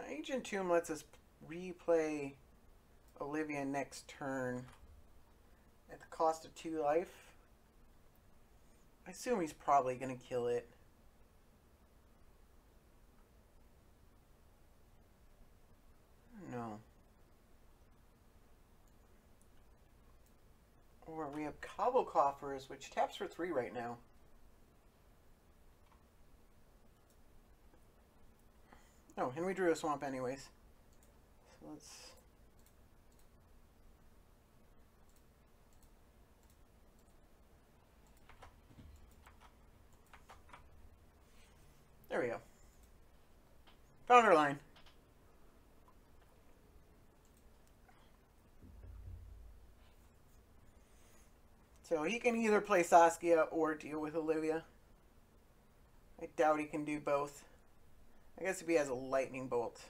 Ancient Tomb lets us replay Olivia next turn at the cost of 2 life. I assume he's probably going to kill it. No. Or we have Cobble Coffers, which taps for 3 right now. Oh, and we drew a swamp anyways. So let's... There we go. Found our line. So he can either play Saskia or deal with Olivia. I doubt he can do both. I guess if he has a lightning bolt.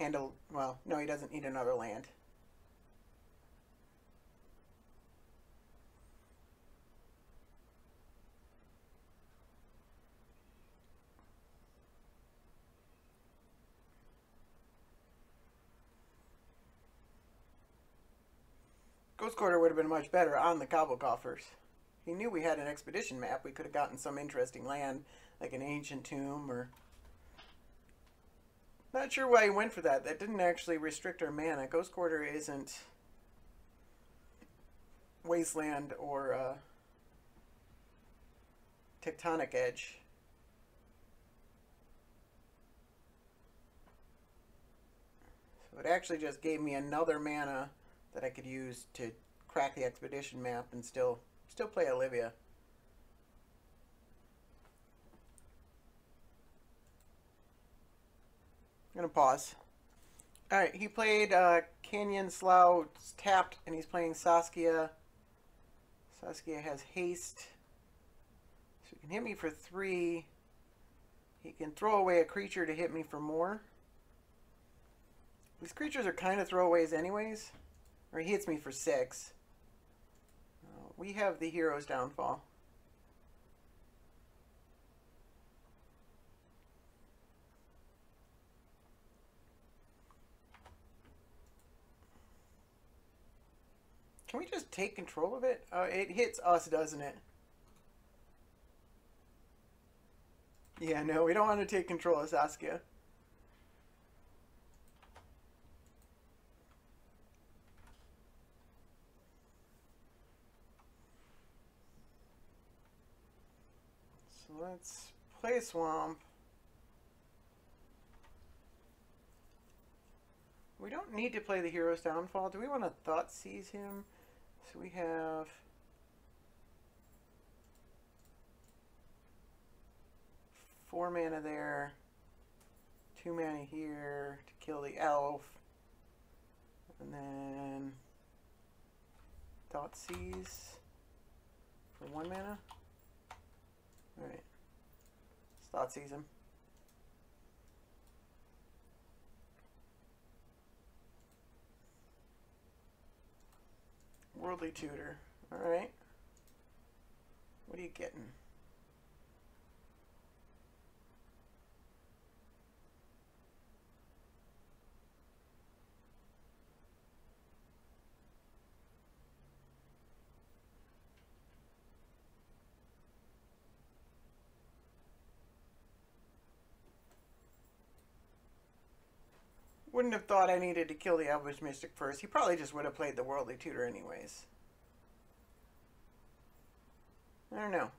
And a, well, no, he doesn't need another land. Ghost Quarter would have been much better on the Cobble Coffers. He knew we had an expedition map. We could have gotten some interesting land, like an Ancient Tomb or... Not sure why he went for that. That didn't actually restrict our mana. Ghost Quarter isn't Wasteland or Tectonic Edge. So it actually just gave me another mana that I could use to crack the expedition map and still play Olivia. I'm gonna pause. Alright, he played Canyon Slough, tapped, and he's playing Saskia. Saskia has haste. So he can hit me for 3. He can throw away a creature to hit me for more. These creatures are kind of throwaways anyways. Or he hits me for 6. We have the Hero's Downfall. Can we just take control of it? It hits us, doesn't it? Yeah, no, we don't want to take control of Saskia. So let's play Swamp. We don't need to play the Hero's Downfall. Do we want to Thought Seize him? So we have... Four mana there. 2 mana here to kill the elf. And then Thoughtseize for 1 mana. Alright. Let's Thoughtseize him. Worldly Tutor. Alright. What are you getting? Wouldn't have thought I needed to kill the Elvish Mystic first. He probably just would have played the Worldly Tutor anyways. I don't know.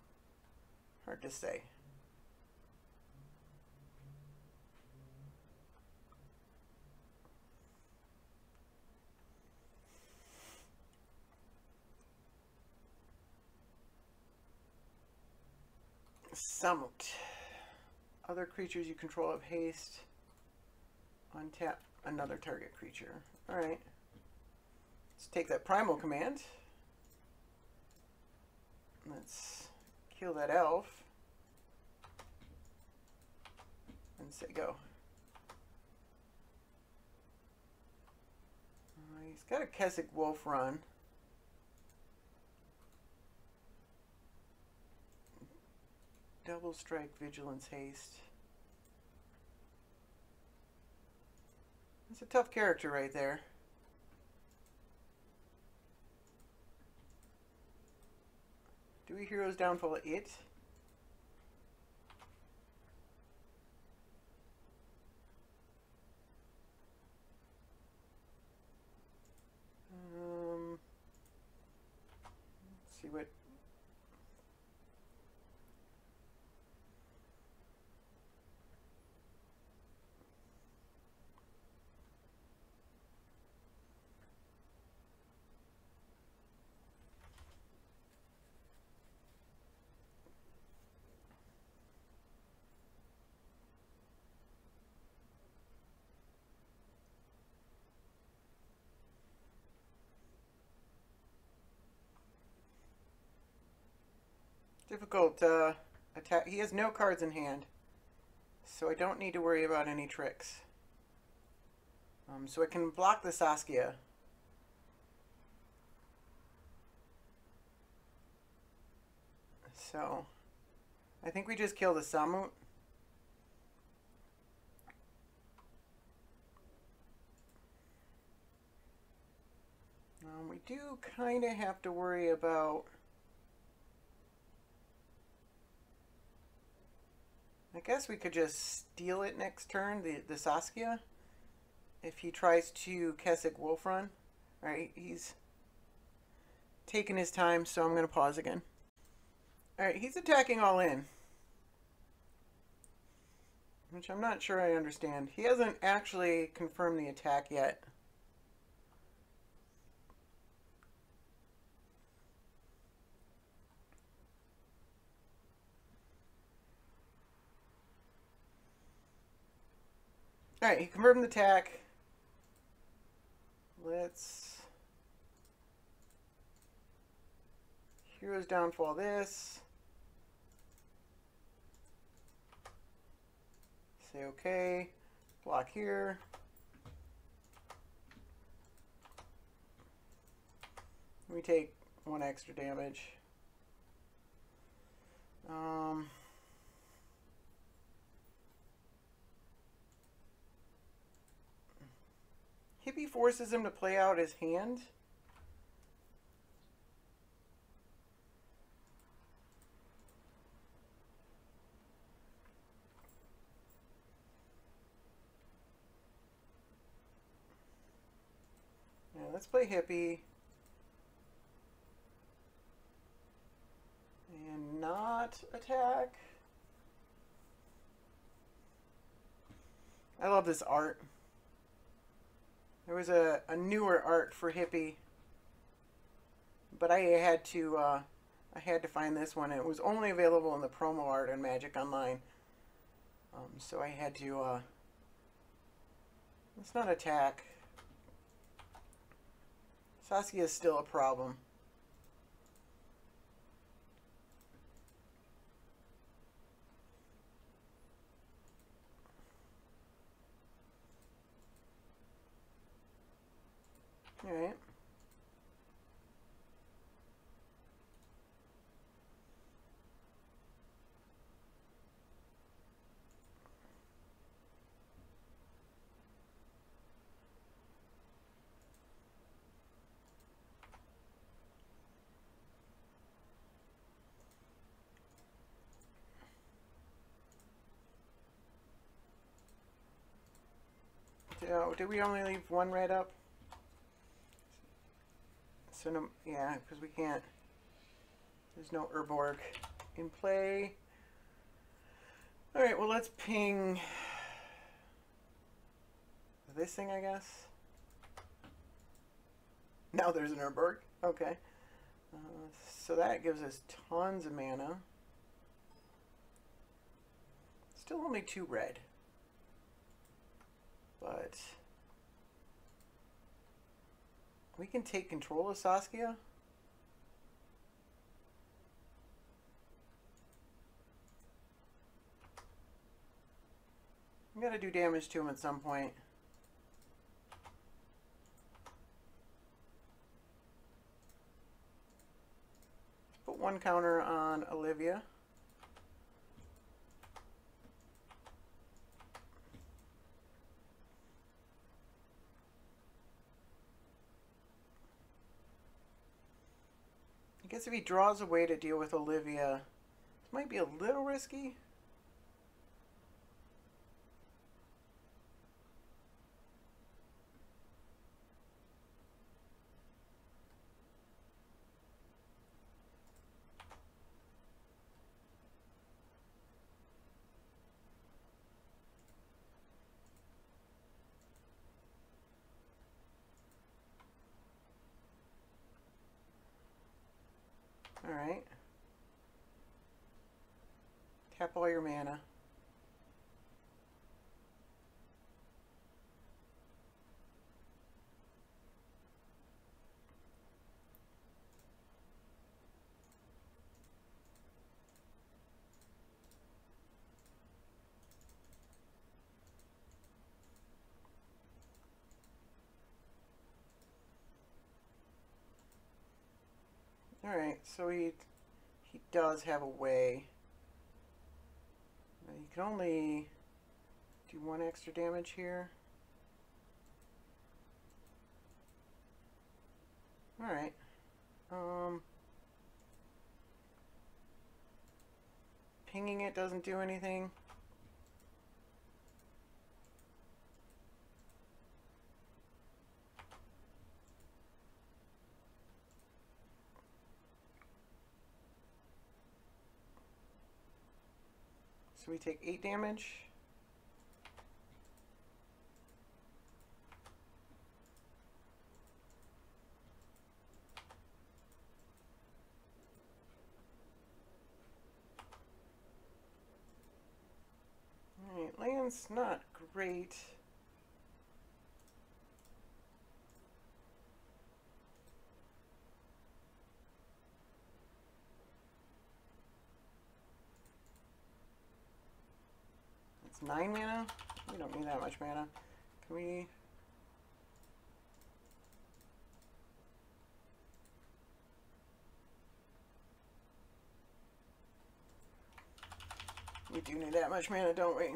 Hard to say. Summit. Other creatures you control have haste. Untap another target creature. Alright. Let's take that primal command. Let's kill that elf. And say go. He's got a Keswick Wolf run. Double strike, vigilance, haste. That's a tough character right there. Do we Hero's Downfall it? Let's see what. Difficult attack. He has no cards in hand, so I don't need to worry about any tricks. So I can block the Saskia. So I think we just kill the Samut. We do kind of have to worry about. I guess we could just steal it next turn, the Saskia, if he tries to Keswick Wolf run. Alright, he's taking his time, so I'm going to pause again. Alright, he's attacking all in, which I'm not sure I understand. He hasn't actually confirmed the attack yet. Alright, he confirmed the attack. Let's Hero's Downfall this. Say okay. Block here. We take 1 extra damage. Hippie forces him to play out his hand. Yeah, let's play Hippie. And not attack. I love this art. There was a newer art for Hippie, but I had to find this one. It was only available in the promo art on Magic Online, so I had to Let's not attack. Saskia is still a problem. Alright. Did we only leave one red up? So no, yeah, because we can't. There's no Urborg in play. All right, well let's ping this thing, I guess. Now there's an Urborg. Okay. So that gives us tons of mana. Still only 2 red. But we can take control of Saskia. We gotta do damage to him at some point. Let's put 1 counter on Olivia. I guess if he draws a way to deal with Olivia, this might be a little risky. Alright. Tap all your mana. Alright, so he does have a way. He can only do 1 extra damage here. Alright. Pinging it doesn't do anything. So we take 8 damage. Alright, land's not great. It's 9 mana. We don't need that much mana. Can we... We do need that much mana, don't we?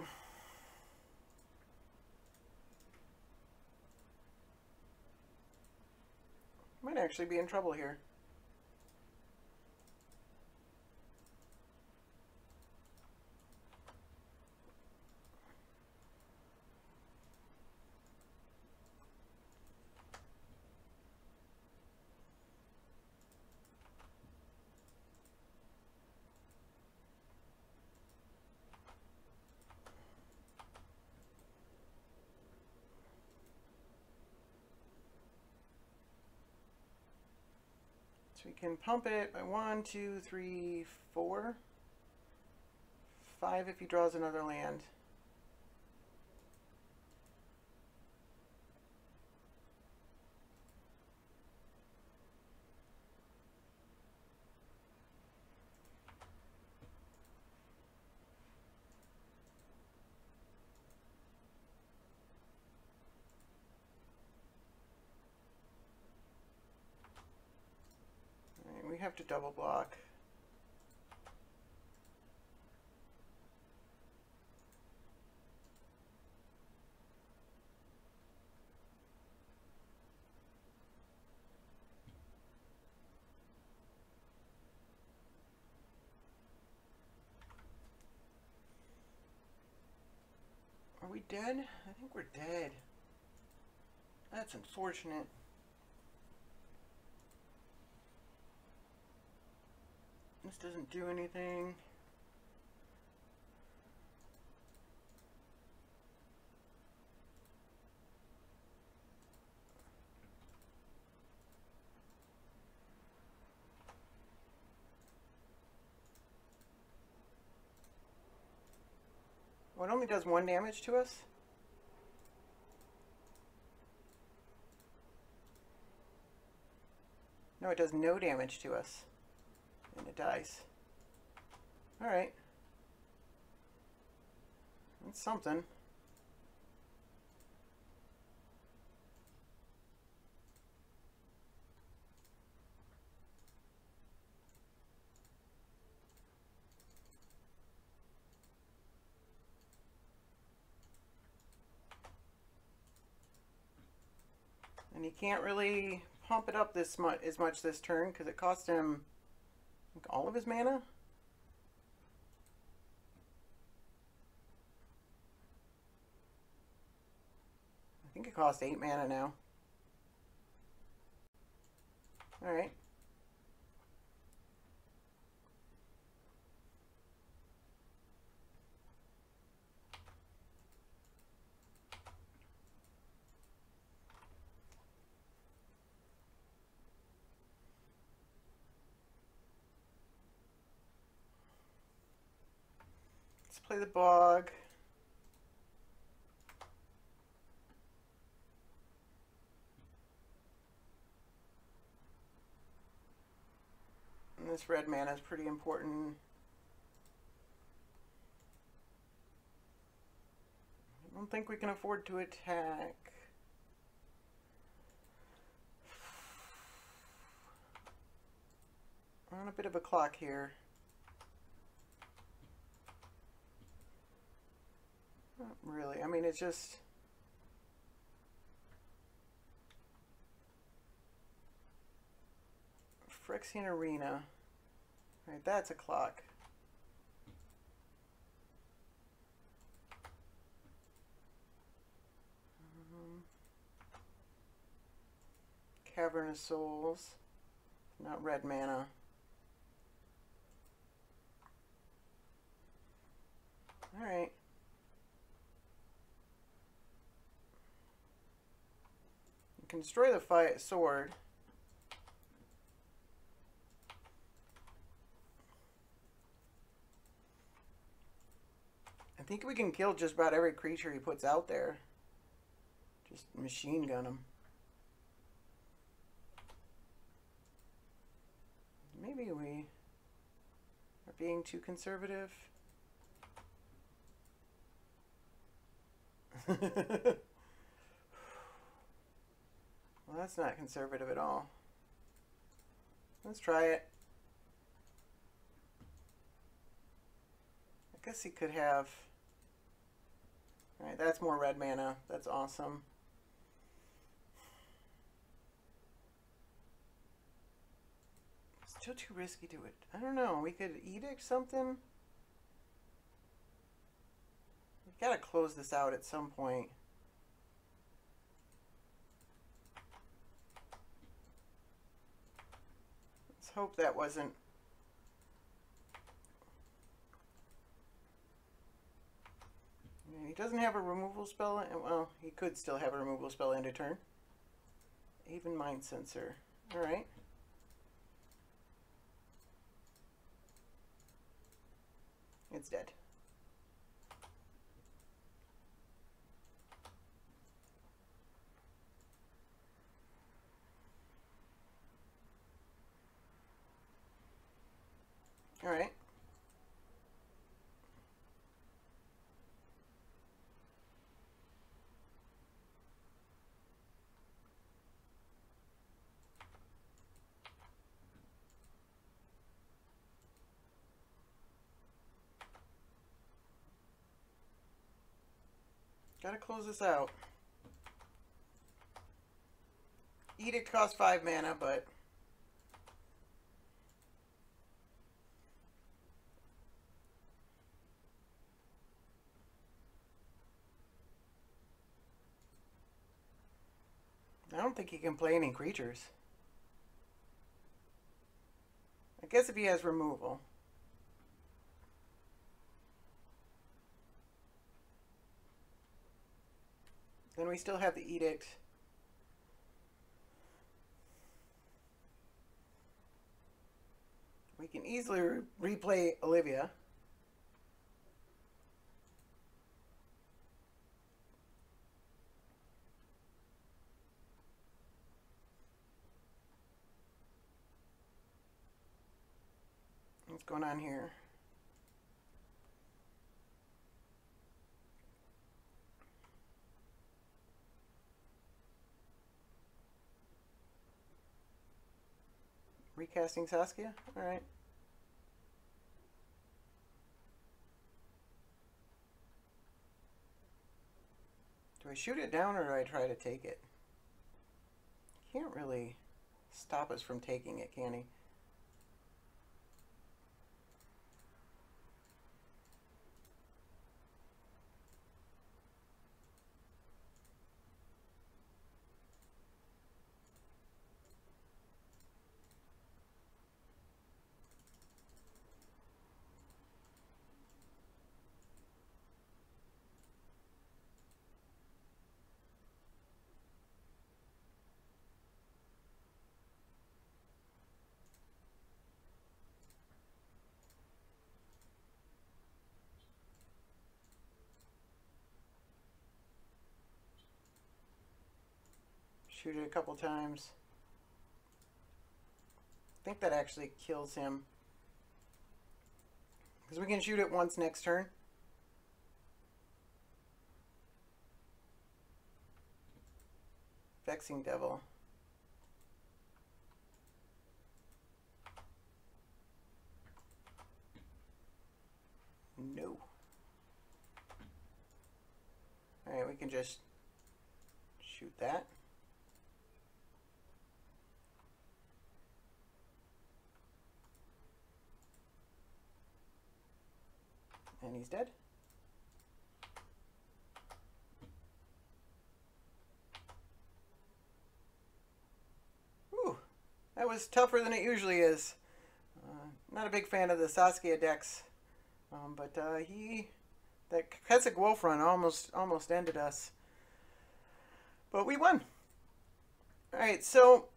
Might actually be in trouble here. So we can pump it by 1, 2, 3, 4. 5 if he draws another land. have to double block. Are we dead? I think we're dead. That's unfortunate. This doesn't do anything. Well, it only does 1 damage to us. No, it does no damage to us. And it dies. Alright. That's something. And he can't really pump it up this much as much this turn because it cost him, I think, all of his mana. I think it cost 8 mana now. Alright. Let's play the bog. And this red mana is pretty important. I don't think we can afford to attack. We're on a bit of a clock here. Not really. I mean, it's just... Phyrexian Arena. Right, that's a clock. Cavern of Souls. Not red mana. Alright. You can destroy the sword. I think we can kill just about every creature he puts out there. Just machine gun him. Maybe we are being too conservative. Well, that's not conservative at all. Let's try it. I guess he could have... Alright, that's more red mana. That's awesome. Still too risky to it. I don't know. We could edict something. We've got to close this out at some point. Let's hope that wasn't... He doesn't have a removal spell. Well, he could still have a removal spell end of turn. Even Mind Sensor. Alright. It's dead. Alright. Gotta close this out. Edict costs 5 mana, but I don't think he can play any creatures. I guess if he has removal. Then we still have the Edict. We can easily replay Olivia. What's going on here? Recasting Saskia? Alright. Do I shoot it down or do I try to take it? Can't really stop us from taking it, can he? Shoot it a couple times. I think that actually kills him. Because we can shoot it once next turn. Vexing Devil. No. Alright, we can just shoot that. And he's dead. Whew, that was tougher than it usually is. Not a big fan of the Saskia decks, but that Keswick Wolf run almost ended us. But we won. All right, so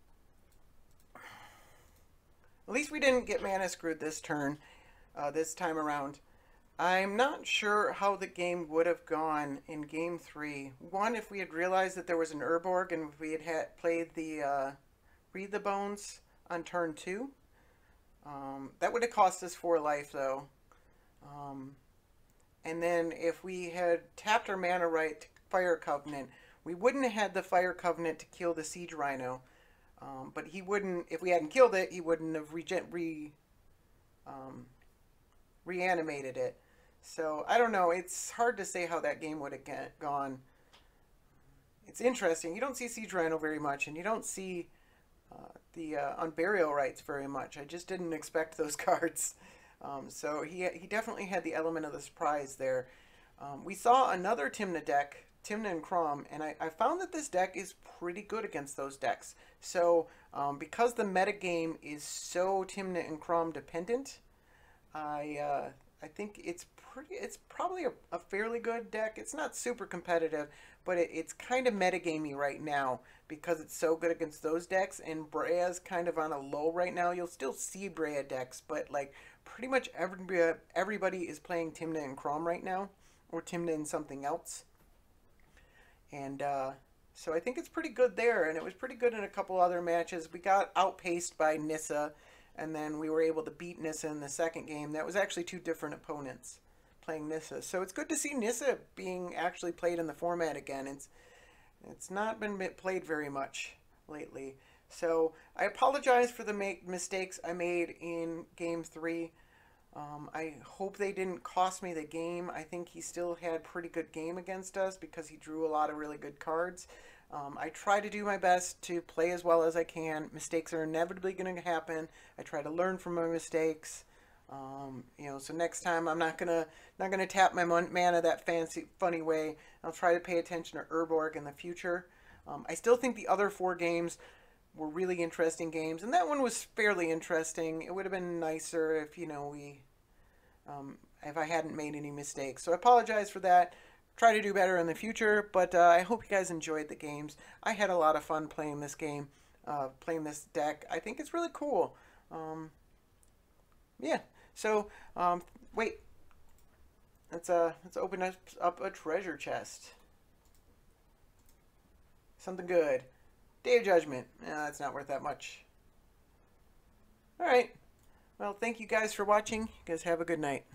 at least we didn't get mana screwed this turn, this time around. I'm not sure how the game would have gone in Game 3. One, if we had realized that there was an Urborg and if we had played the Read the Bones on turn 2. That would have cost us 4 life, though. And then if we had tapped our mana right to Fire Covenant, we wouldn't have had the Fire Covenant to kill the Siege Rhino. But he wouldn't, if we hadn't killed it, he wouldn't have reanimated it. So, I don't know. It's hard to say how that game would have gone. It's interesting. You don't see Siege Rhino very much, and you don't see the Unburial Rites very much. I just didn't expect those cards. So, he definitely had the element of the surprise there. We saw another Tymna deck, Tymna and Kraum, and I found that this deck is pretty good against those decks. So, because the metagame is so Tymna and Kraum dependent, I think it's probably a fairly good deck. It's not super competitive, but it's kind of metagamey right now because it's so good against those decks, and Brea's kind of on a low right now. You'll still see Brea decks, but like pretty much everybody is playing Tymna and Kraum right now, or Tymna and something else. And so I think it's pretty good there, and it was pretty good in a couple other matches. We got outpaced by Nissa, and then we were able to beat Nissa in the second game. That was actually 2 different opponents playing Nissa. So it's good to see Nissa being actually played in the format again. It's not been played very much lately. So I apologize for the mistakes I made in Game 3. I hope they didn't cost me the game. I think he still had pretty good game against us because he drew a lot of really good cards. I try to do my best to play as well as I can. Mistakes are inevitably going to happen. I try to learn from my mistakes. So next time I'm not gonna tap my mana that funny way. I'll try to pay attention to Urborg in the future. I still think the other 4 games were really interesting games, and that one was fairly interesting. It would have been nicer if if I hadn't made any mistakes. So I apologize for that. Try to do better in the future, but I hope you guys enjoyed the games. I had a lot of fun playing this game, playing this deck. I think it's really cool. Yeah. So, wait. Let's open up a treasure chest. Something good. Day of Judgment. That's not worth that much. Alright. Well, thank you guys for watching. You guys have a good night.